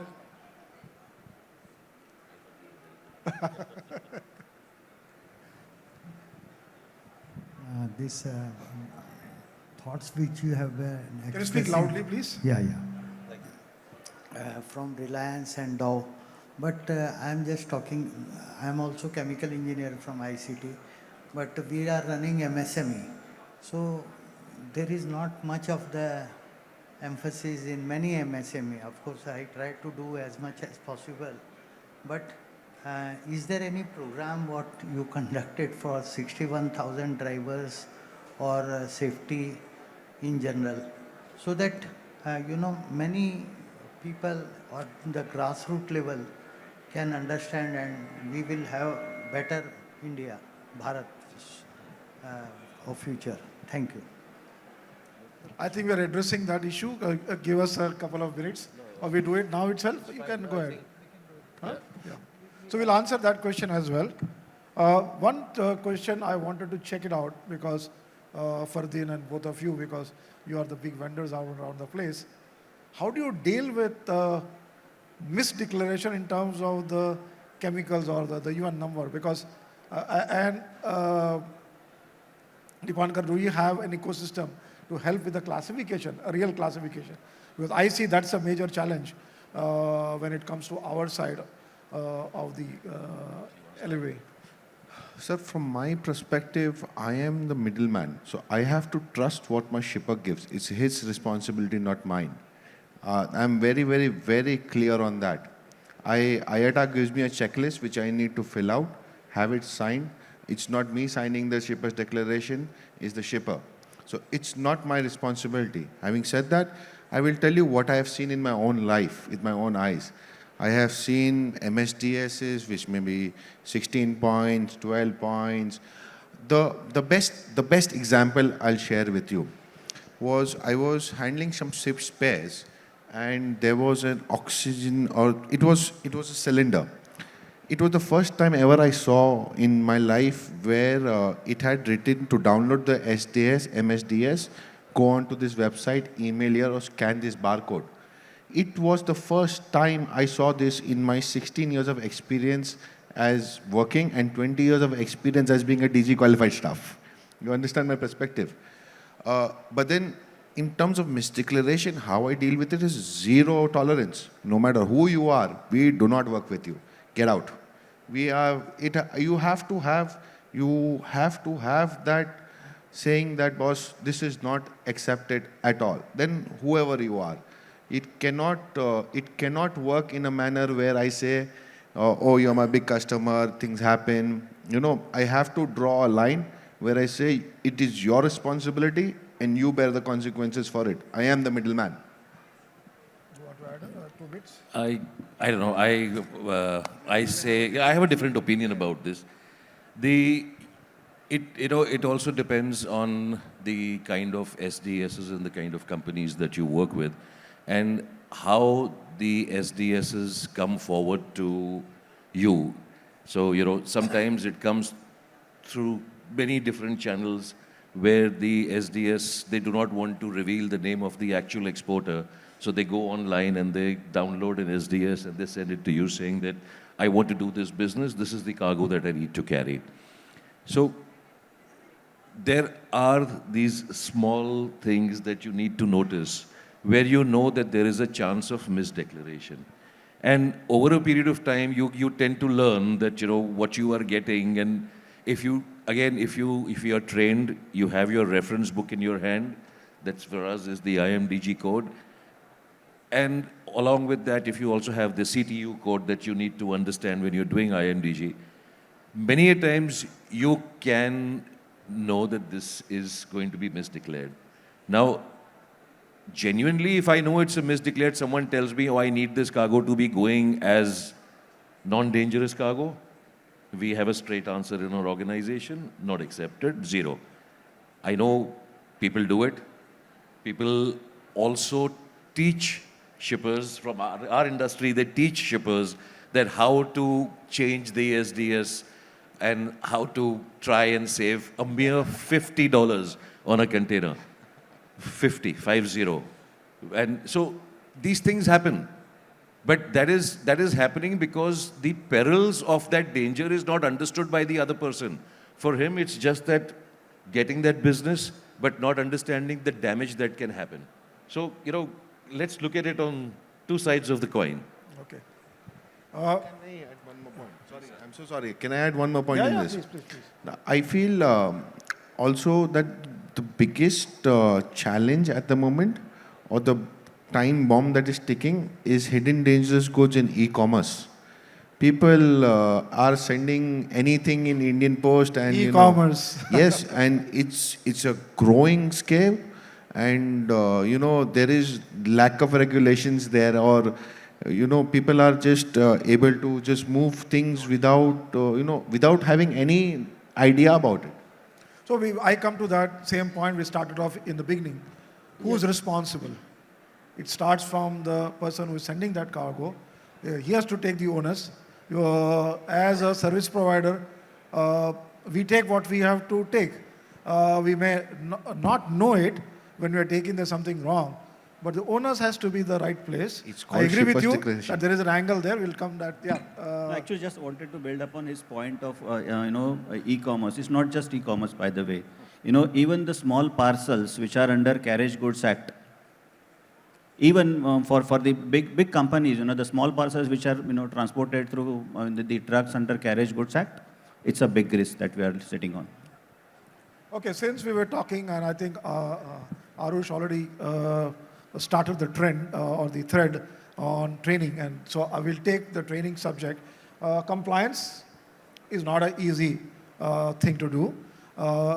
These thoughts which you have been Can you speak loudly, please? Yeah. From Reliance and Dow. But I'm just talking, I'm also chemical engineer from ICT, but we are running MSME. So there is not much of the emphasis in many MSME. Of course, I try to do as much as possible. But is there any program what you conducted for 61,000 drivers or safety in general? So that, many people at the grassroots level can understand, and we will have better India, Bharat of future. Thank you. I think we are addressing that issue. Give us a couple of minutes. Or we do it now itself? You can go ahead. Huh? Yeah. So we'll answer that question as well. One question I wanted to check it out because Fardeen and both of you, because you are the big vendors around the place. How do you deal with misdeclaration in terms of the chemicals or the UN number? Because, Dipankar, do you have an ecosystem to help with the classification, a real classification? Because I see that's a major challenge when it comes to our side of the LEV. Sir, from my perspective, I am the middleman. So I have to trust what my shipper gives. It's his responsibility, not mine. I'm very, very, very clear on that. IATA gives me a checklist which I need to fill out, have it signed. It's not me signing the shipper's declaration, it's the shipper. So it's not my responsibility. Having said that, I will tell you what I have seen in my own life, with my own eyes. I have seen MSDSs, which may be 16 points, 12 points. The best example I'll share with you was I was handling some ship spares, and there was an oxygen, or it was a cylinder. It was the first time ever I saw in my life where it had written to download the SDS, MSDS, go on to this website, email here, or scan this barcode. It was the first time I saw this in my 16 years of experience as working and 20 years of experience as being a DG qualified staff. You understand my perspective? But then, in terms of misdeclaration, how I deal with it is zero tolerance. No matter who you are, we do not work with you. Get out. You have to have that saying that, boss, this is not accepted at all. Then whoever you are, it cannot work in a manner where I say, oh, you're my big customer, things happen. I have to draw a line where I say it is your responsibility and you bear the consequences for it. I am the middleman. Do you want to add 2 bits? I don't know. I say I have a different opinion about this. It also depends on the kind of SDSs and the kind of companies that you work with, and how the SDSs come forward to you. So sometimes it comes through many different channels where the SDS, they do not want to reveal the name of the actual exporter. So they go online and they download an SDS and they send it to you saying that I want to do this business, this is the cargo that I need to carry. So there are these small things that you need to notice where you know that there is a chance of misdeclaration. And over a period of time, you tend to learn that, what you are getting. And if you are trained, you have your reference book in your hand. That's for us is the IMDG code. And along with that, if you also have the CTU code that you need to understand when you're doing IMDG, many a times you can know that this is going to be misdeclared. Now, genuinely, if I know it's a misdeclared, someone tells me, oh, I need this cargo to be going as non-dangerous cargo, we have a straight answer in our organization, not accepted, 0. I know people do it. People also teach shippers from our industry, they teach shippers that how to change the SDS and how to try and save a mere $50 on a container. 50. And so these things happen. But that is happening because the perils of that danger is not understood by the other person. For him, it's just that getting that business, but not understanding the damage that can happen. So, let's look at it on two sides of the coin. Okay. Can I add one more point? Sorry, I'm so sorry. Can I add one more point in this? Please. I feel also that the biggest challenge at the moment, or the time bomb that is ticking, is hidden dangerous goods in e-commerce. People are sending anything in Indian Post and e-commerce. Yes, and it's a growing scale, and there is lack of regulations there, or people are just able to just move things without having any idea about it. So I come to that same point we started off in the beginning. Who's responsible? It starts from the person who is sending that cargo. He has to take the onus. As a service provider, we take what we have to take. We may not know it when we are taking there's something wrong, but the onus has to be the right place. I agree with you that there is an angle there. We'll come that. I actually just wanted to build upon his point of e-commerce. It's not just e-commerce, by the way. Even the small parcels which are under Carriage Goods Act, even for the big companies, the small parcels which are transported through the trucks under Carriage Goods Act, it's a big risk that we are sitting on. Okay, since we were talking, and I think Arush already started the trend or the thread on training, and so I will take the training subject. Compliance is not an easy thing to do.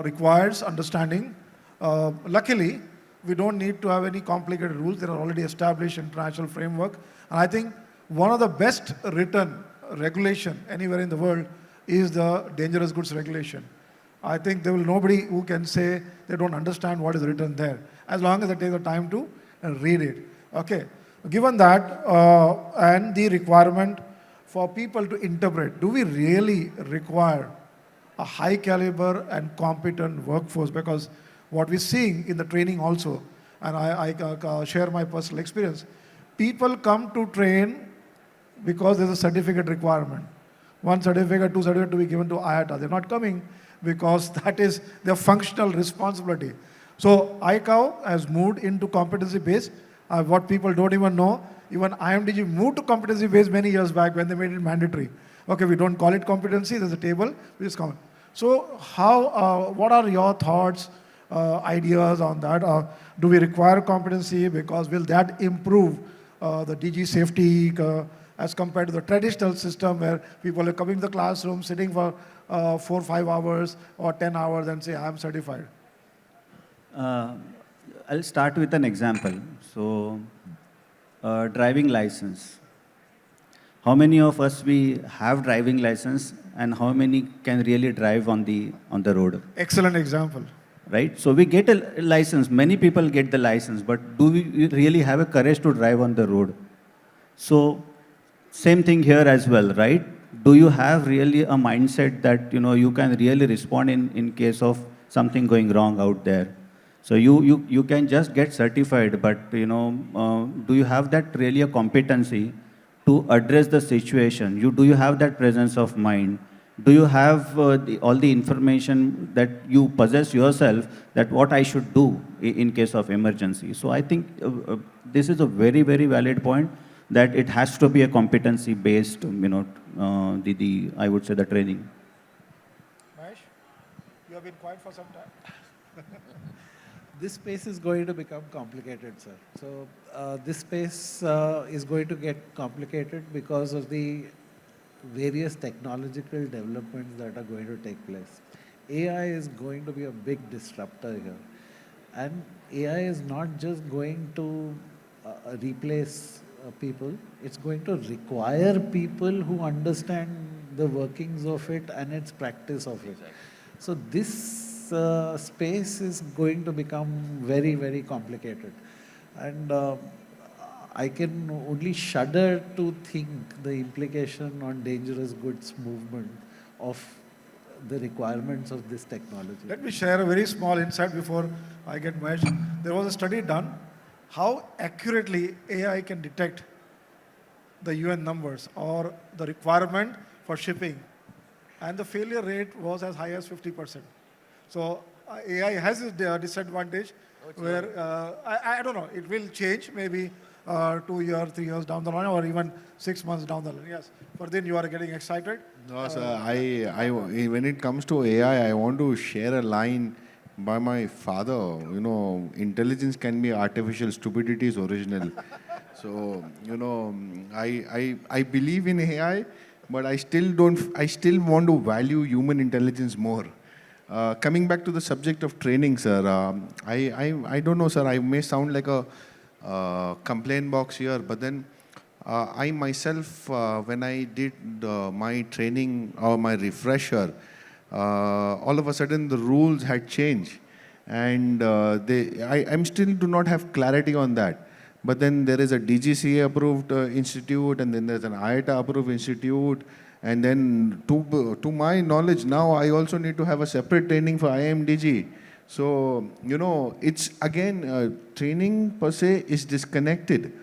Requires understanding. Luckily, we don't need to have any complicated rules. There are already established international framework. And I think one of the best written regulation anywhere in the world is the dangerous goods regulation. I think there will nobody who can say they don't understand what is written there, as long as they take the time to read it. Okay. Given that and the requirement for people to interpret, do we really require a high caliber and competent workforce? Because what we're seeing in the training also, and I share my personal experience, people come to train because there's a certificate requirement. 1 certificate, 2 certificate to be given to IATA. They're not coming because that is their functional responsibility. So ICAO has moved into competency-based. What people don't even know, even IMDG moved to competency-based many years back when they made it mandatory. Okay, we don't call it competency, there's a table, which is common. So what are your thoughts, ideas on that? Do we require competency? Because will that improve the DG safety as compared to the traditional system where people are coming to the classroom, sitting for 4 or 5 hours or 10 hours and say, I'm certified? I'll start with an example. So, driving license. How many of us we have driving license and how many can really drive on the road? Excellent example. Right? So we get a license. Many people get the license, but do we really have a courage to drive on the road? So same thing here as well, right? Do you have really a mindset that you can really respond in case of something going wrong out there? So you can just get certified, but do you have that really a competency to address the situation? Do you have that presence of mind? Do you have all the information that you possess yourself that what I should do in case of emergency? So I think this is a very, very valid point that it has to be a competency-based, I would say the training. Mahesh, you have been quiet for some time. this space is going to become complicated, sir. So this space is going to get complicated because of the various technological developments that are going to take place. AI is going to be a big disruptor here. And AI is not just going to replace people, it's going to require people who understand the workings of it and its practice of it. So this space is going to become very, very complicated. And I can only shudder to think the implication on dangerous goods movement of the requirements of this technology. Let me share a very small insight before I get Mahesh. There was a study done how accurately AI can detect the UN numbers or the requirement for shipping. And the failure rate was as high as 50%. So AI has its disadvantage where, I don't know, it will change maybe 2 years, 3 years down the line or even 6 months down the line. Yes. Fardeen, you are getting excited? No, sir. When it comes to AI, I want to share a line by my father. You know, intelligence can be artificial, stupidity is original. So, you know, I believe in AI, but I still want to value human intelligence more. Coming back to the subject of training, sir, I don't know, sir, I may sound like a complaint box here, but then I myself, when I did my training or my refresher, all of a sudden the rules had changed, and I'm still do not have clarity on that. But then there is a DGCA approved institute, and then there's an IATA approved institute, and then to my knowledge now I also need to have a separate training for IMDG. So, you know, it's again, training per se is disconnected.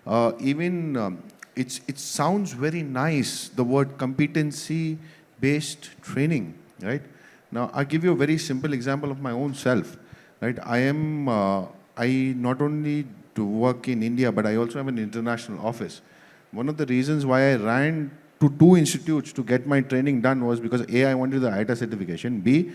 It sounds very nice, the word competency-based training, right? Now, I'll give you a very simple example of my own self, right? I not only do work in India, but I also have an international office. One of the reasons why I ran to 2 institutes to get my training done was because A, I wanted the IATA certification, B,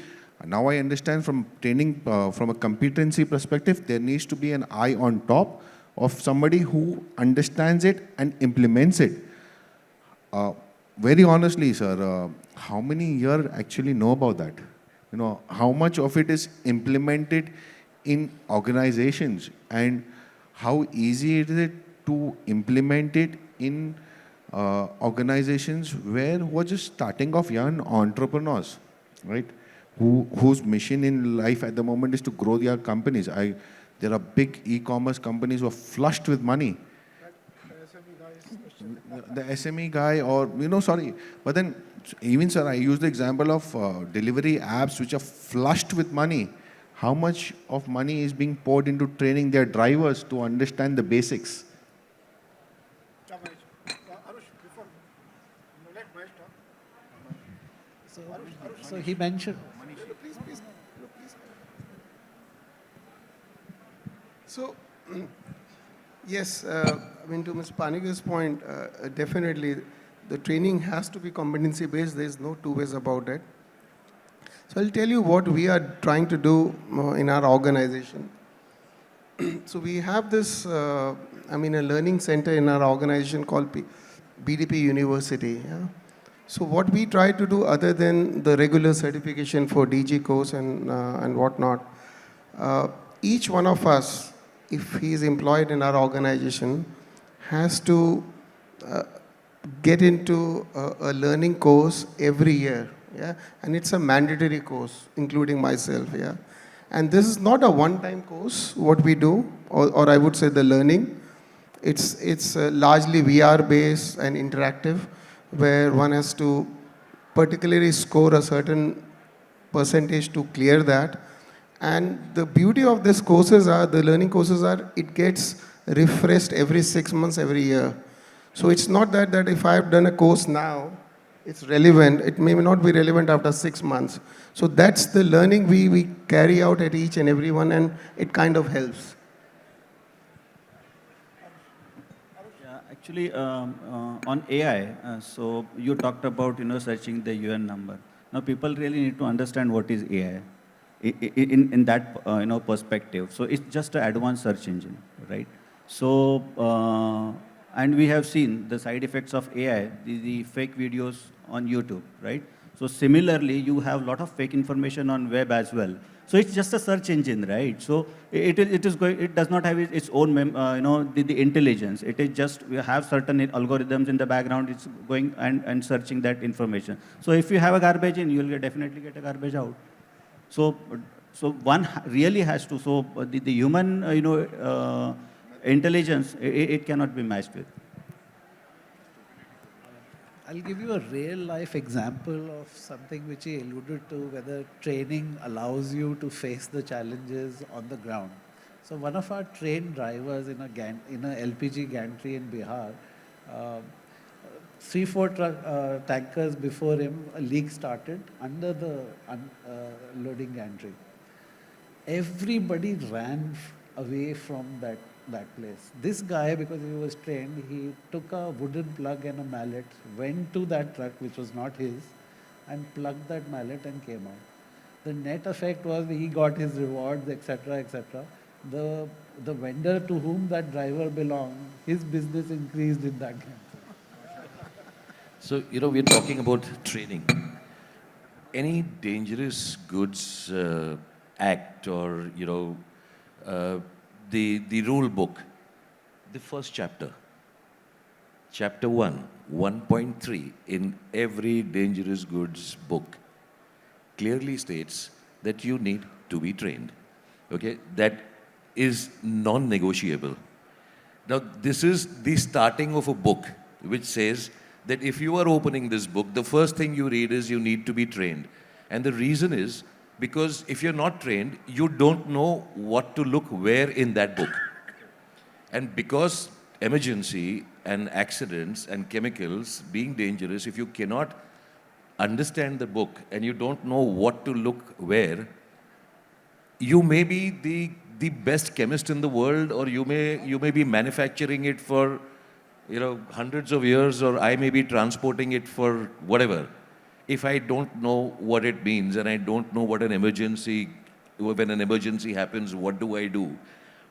now I understand from training, from a competency perspective, there needs to be an eye on top of somebody who understands it and implements it. Very honestly, sir, how many here actually know about that? You know, how much of it is implemented in organizations, and how easy is it to implement it in organizations who are just starting off young entrepreneurs, right? Whose mission in life at the moment is to grow their companies. There are big e-commerce companies who are flushed with money. The SME guy or, you know, sorry. But then, even sir, I use the example of delivery apps which are flushed with money. How much of money is being poured into training their drivers to understand the basics? Arush, before, let Mahesh talk. So he mentioned. Please. So, yes, I mean, to Mr. Panicker's point, definitely the training has to be competency-based. There is no two ways about it. So I'll tell you what we are trying to do in our organization. So we have this, a learning center in our organization called BDP University. Yeah? So what we try to do, other than the regular certification for DG course and whatnot, each one of us, if he is employed in our organization, has to get into a learning course every year. Yeah? And it's a mandatory course, including myself. Yeah? And this is not a one-time course, what we do, or I would say the learning. It's largely VR-based and interactive, where one has to particularly score a certain percentage to clear that. And the beauty of these courses the learning courses it gets refreshed every 6 months, every year. So it's not that if I've done a course now, it's relevant. It may not be relevant after 6 months. So that's the learning we carry out at each and every one, and it kind of helps. Yeah, actually, on AI, so you talked about, searching the UN number. Now, people really need to understand what is AI. in that perspective. So it's just an advanced search engine, right? So and we have seen the side effects of AI, the fake videos on YouTube, right? So similarly, you have a lot of fake information on web as well. So it's just a search engine, right? So it does not have its own the intelligence. It is just, we have certain algorithms in the background. It's going and searching that information. So if you have a garbage in, you will definitely get a garbage out. So one really has to. So the human intelligence, it cannot be matched with. I'll give you a real life example of something which he alluded to, whether training allows you to face the challenges on the ground. So one of our trained drivers in a LPG gantry in Bihar, 3-4 tankers before him, a leak started under the loading gantry. Everybody ran away from that place. This guy, because he was trained, he took a wooden plug and a mallet, went to that truck, which was not his, and plugged that mallet and came out. The net effect was he got his rewards, etc., etc. The vendor to whom that driver belonged, his business increased in that gantry. So, we're talking about training. Any dangerous goods act or, the rule book, the first chapter, chapter 1, 1.3 in every dangerous goods book clearly states that you need to be trained. Okay, that is non-negotiable. Now, this is the starting of a book which says that if you are opening this book, the first thing you read is you need to be trained. And the reason is because if you're not trained, you don't know what to look where in that book. And because emergency and accidents and chemicals being dangerous, if you cannot understand the book and you don't know what to look where, you may be the best chemist in the world, or you may be manufacturing it for hundreds of years, or I may be transporting it for whatever. If I don't know what it means and I don't know what when an emergency happens, what do I do?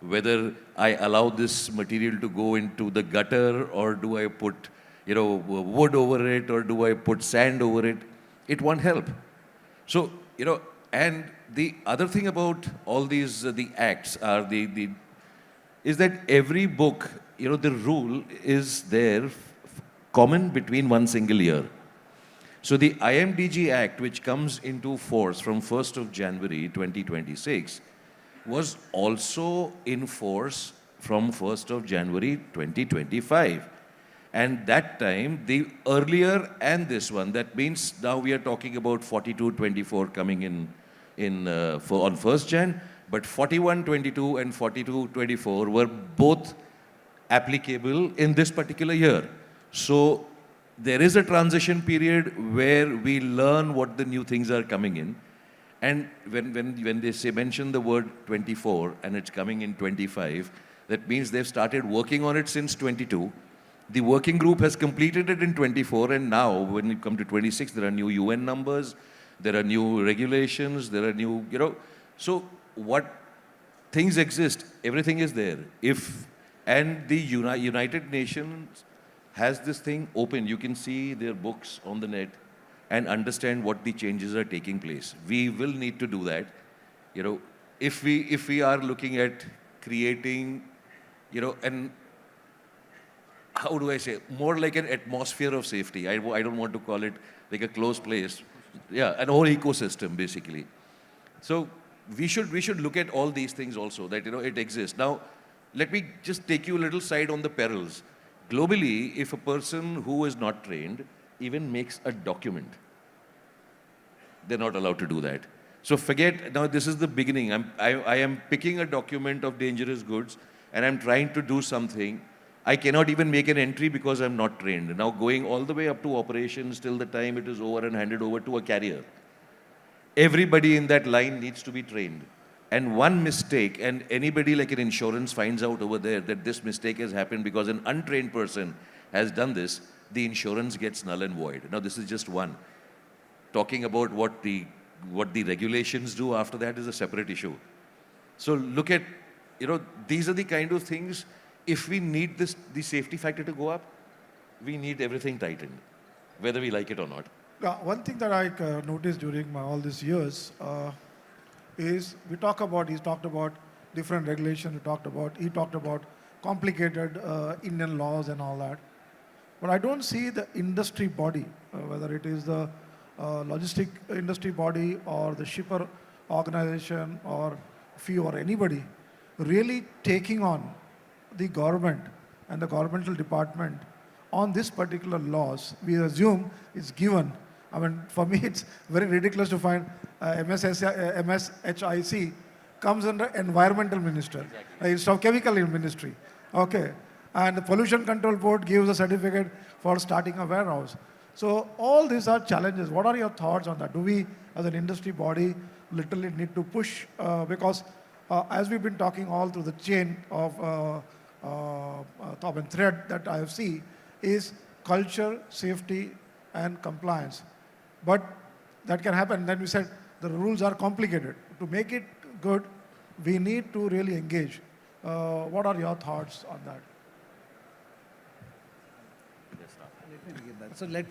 Whether I allow this material to go into the gutter, or do I put wood over it, or do I put sand over it, it won't help. So, and the other thing about all these, the acts are is that every book, the rule is there common between one single year. So the IMDG Act, which comes into force from 1st of January 2026, was also in force from 1st of January 2025. And that time, the earlier and this one, that means now we are talking about 4224 coming in on 1st Jan, but 4122 and 4224 were both applicable in this particular year. So there is a transition period where we learn what the new things are coming in. And when they mention the word 24 and it's coming in 25, that means they've started working on it since 22. The working group has completed it in 24, and now when you come to 26, there are new UN numbers, there are new regulations, there are new, so what things exist, everything is there. And the United Nations has this thing open. You can see their books on the net and understand what the changes are taking place. We will need to do that. If we are looking at creating, and how do I say, more like an atmosphere of safety. I don't want to call it like a closed place. Yeah, an whole ecosystem, basically. So we should look at all these things also, that, it exists. Now, let me just take you a little side on the perils. Globally, if a person who is not trained even makes a document, they're not allowed to do that. So forget, now this is the beginning. I am picking a document of dangerous goods and I'm trying to do something. I cannot even make an entry because I'm not trained. Now going all the way up to operations till the time it is over and handed over to a carrier. Everybody in that line needs to be trained. And one mistake, and anybody like an insurance finds out over there that this mistake has happened because an untrained person has done this, the insurance gets null and void. Now this is just one. Talking about what the what the regulations do after that is a separate issue. So look at, these are the kind of things, if we need the safety factor to go up, we need everything tightened, whether we like it or not. One thing that I noticed during all these years is he's talked about different regulations, he talked about complicated Indian laws and all that. But I don't see the industry body, whether it is the logistic industry body or the shipper organization or few or anybody, really taking on the government and the governmental department on this particular laws. We assume it's given. I mean, for me, it's very ridiculous to find MSHIC comes under environmental minister instead of chemical ministry. Okay. And the pollution control board gives a certificate for starting a warehouse. So all these are challenges. What are your thoughts on that? Do we, as an industry body, literally need to push? Because as we've been talking all through the chain of top and thread that I have seen is culture, safety, and compliance. But that can happen. Then we said the rules are complicated. To make it good, we need to really engage. What are your thoughts on that? Let me begin that. So let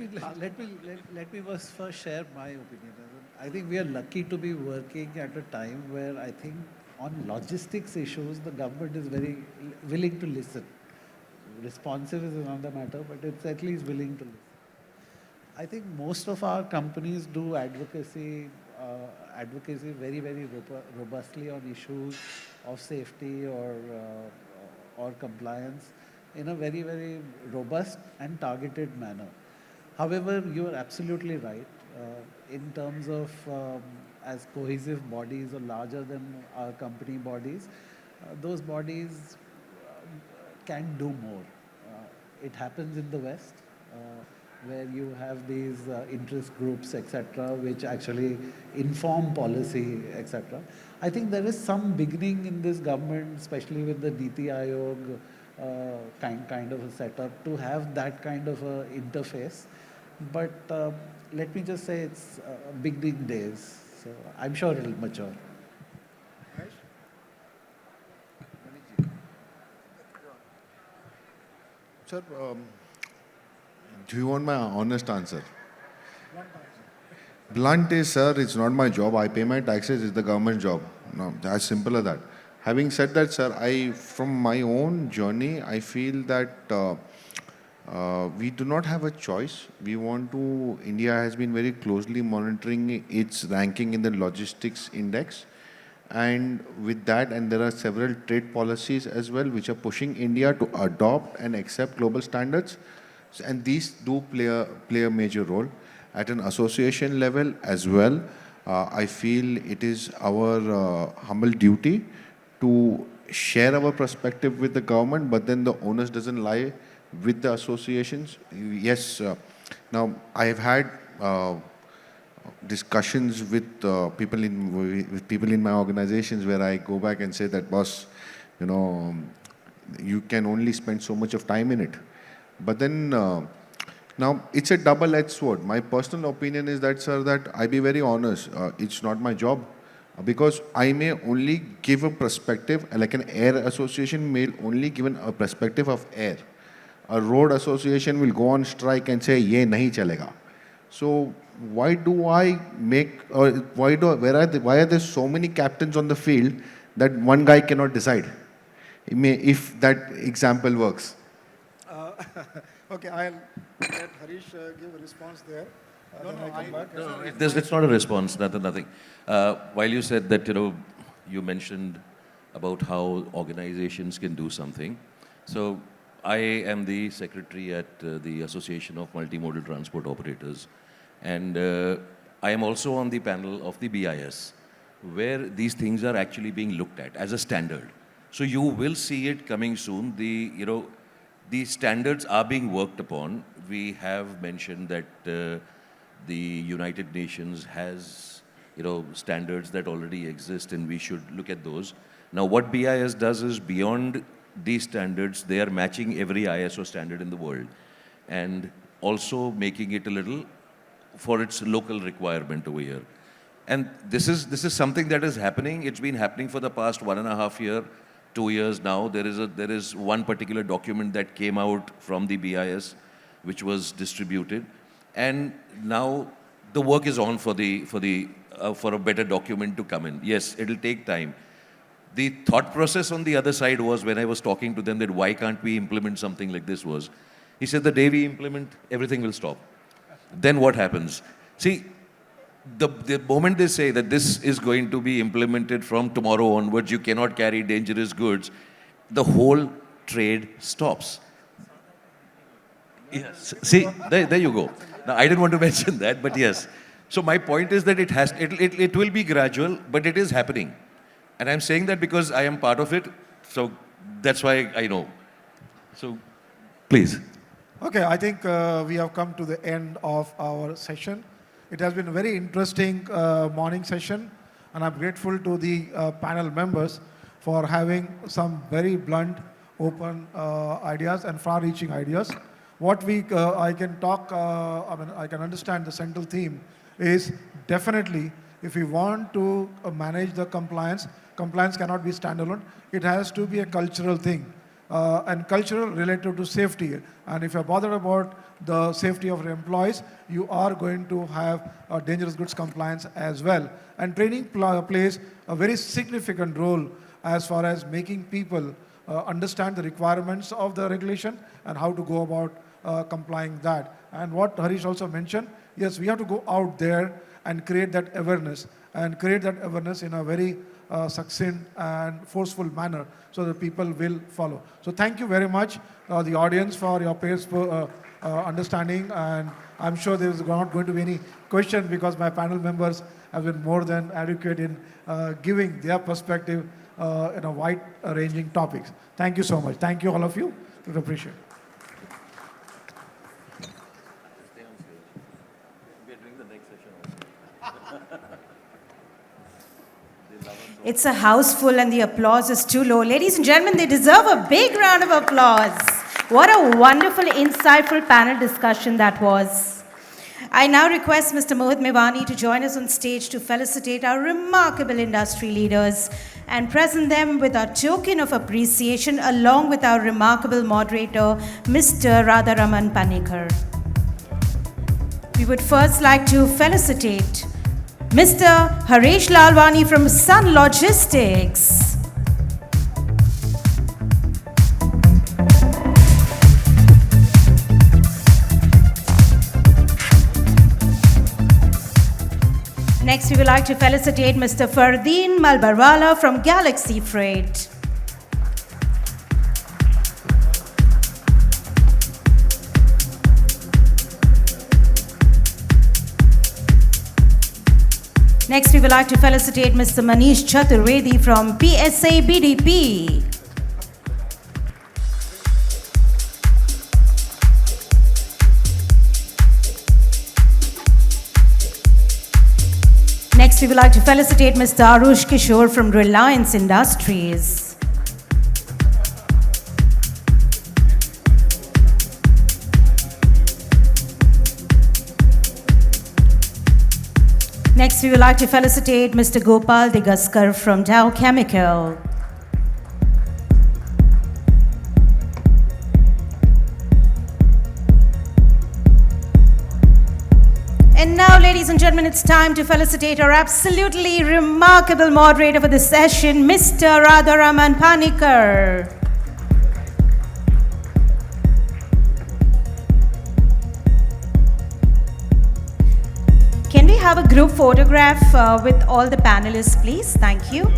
me first share my opinion. I think we are lucky to be working at a time where I think on logistics issues, the government is very willing to listen. Responsive is another matter, but it's at least willing to listen. I think most of our companies do advocacy very, very robustly on issues of safety or compliance in a very, very robust and targeted manner. However, you are absolutely right. In terms of as cohesive bodies or larger than our company bodies, those bodies can do more. It happens in the West, where you have these interest groups, etc., which actually inform policy, etc. I think there is some beginning in this government, especially with the Niti Aayog kind of a setup, to have that kind of a interface. But let me just say it's beginning days. So I'm sure it'll mature. Sir, do you want my honest answer? Blunt is, sir, it's not my job. I pay my taxes, it's the government job. No, as simple as that. Having said that, sir, from my own journey, I feel that we do not have a choice. India has been very closely monitoring its ranking in the logistics index. And with that, and there are several trade policies as well, which are pushing India to adopt and accept global standards. And these do play a major role. At an association level as well, I feel it is our humble duty to share our perspective with the government, but then the onus doesn't lie with the associations. Yes, now I have had discussions with people in my organizations where I go back and say that, boss, you can only spend so much of time in it. But then now it's a double-edged sword. My personal opinion is that, sir, that I be very honest. It's not my job. Because I may only give a perspective, like an air association may only give a perspective of air. A road association will go on strike and say, ye nahi chalega. So why are there so many captains on the field that one guy cannot decide? If that example works. Okay, I'll let Harish give a response there. It's not a response, nothing. While you said that, you mentioned about how organizations can do something. So I am the secretary at the Association of Multimodal Transport Operators. And I am also on the panel of the BIS, where these things are actually being looked at as a standard. So you will see it coming soon. The standards are being worked upon. We have mentioned that the United Nations has, standards that already exist, and we should look at those. Now, what BIS does is, beyond these standards, they are matching every ISO standard in the world, and also making it a little for its local requirement over here. And this is something that is happening. It's been happening for the past 1.5 year, 2 years now. There is one particular document that came out from the BIS, which was distributed, and now the work is on for a better document to come in. Yes, it'll take time. The thought process on the other side was, when I was talking to them, that why can't we implement something like this, was, he said, the day we implement, everything will stop. Then what happens? See, the moment they say that this is going to be implemented from tomorrow onwards, you cannot carry dangerous goods, the whole trade stops. Yes. See, there you go. Now, I didn't want to mention that, but yes. So my point is that it will be gradual, but it is happening. And I'm saying that because I am part of it, so that's why I know. So, please. Okay, I think we have come to the end of our session. It has been a very interesting morning session, and I'm grateful to the panel members for having some very blunt, open ideas and far-reaching ideas. What I can talk, I can understand the central theme is definitely, if we want to manage the compliance cannot be standalone. It has to be a cultural thing, and cultural related to safety. And if you're bothered about the safety of your employees, you are going to have a dangerous goods compliance as well. And training plays a very significant role as far as making people understand the requirements of the regulation and how to go about complying that. And what Haresh also mentioned, yes, we have to go out there and create that awareness, in a very succinct and forceful manner so that people will follow. So thank you very much, the audience, for your understanding, and I'm sure there is not going to be any question because my panel members have been more than adequate in giving their perspective in a wide-ranging topics. Thank you so much. Thank you, all of you. We appreciate it. It's a house full and the applause is too low. Ladies and gentlemen, they deserve a big round of applause. What a wonderful, insightful panel discussion that was. I now request Mr. Mohit Mewani to join us on stage to felicitate our remarkable industry leaders and present them with our token of appreciation along with our remarkable moderator, Mr. Radharamanan Panicker. We would first like to felicitate Mr. Haresh Lalwani from Sun Logistics. Next, we would like to felicitate Mr. Fardeen Malbarwala from Galaxy Freight. Next, we would like to felicitate Mr. Manish Chaturvedi from PSA BDP. Next, we would like to felicitate Mr. Arush Kishore from Reliance Industries. Next, we would like to felicitate Mr. Gopal Digaskar from Dow Chemical. And now, ladies and gentlemen, it's time to felicitate our absolutely remarkable moderator for this session, Mr. Radharamanan Panicker. Can we have a group photograph with all the panelists, please? Thank you.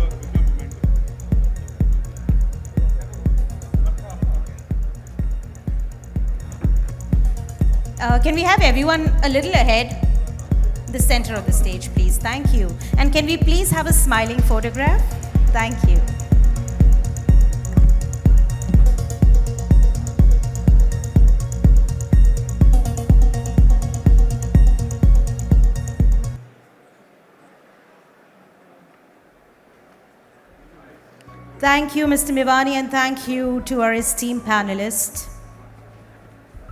Can we have everyone a little ahead? The center of the stage, please. Thank you. And can we please have a smiling photograph? Thank you. Thank you, Mr. Mewani, and thank you to our esteemed panelists.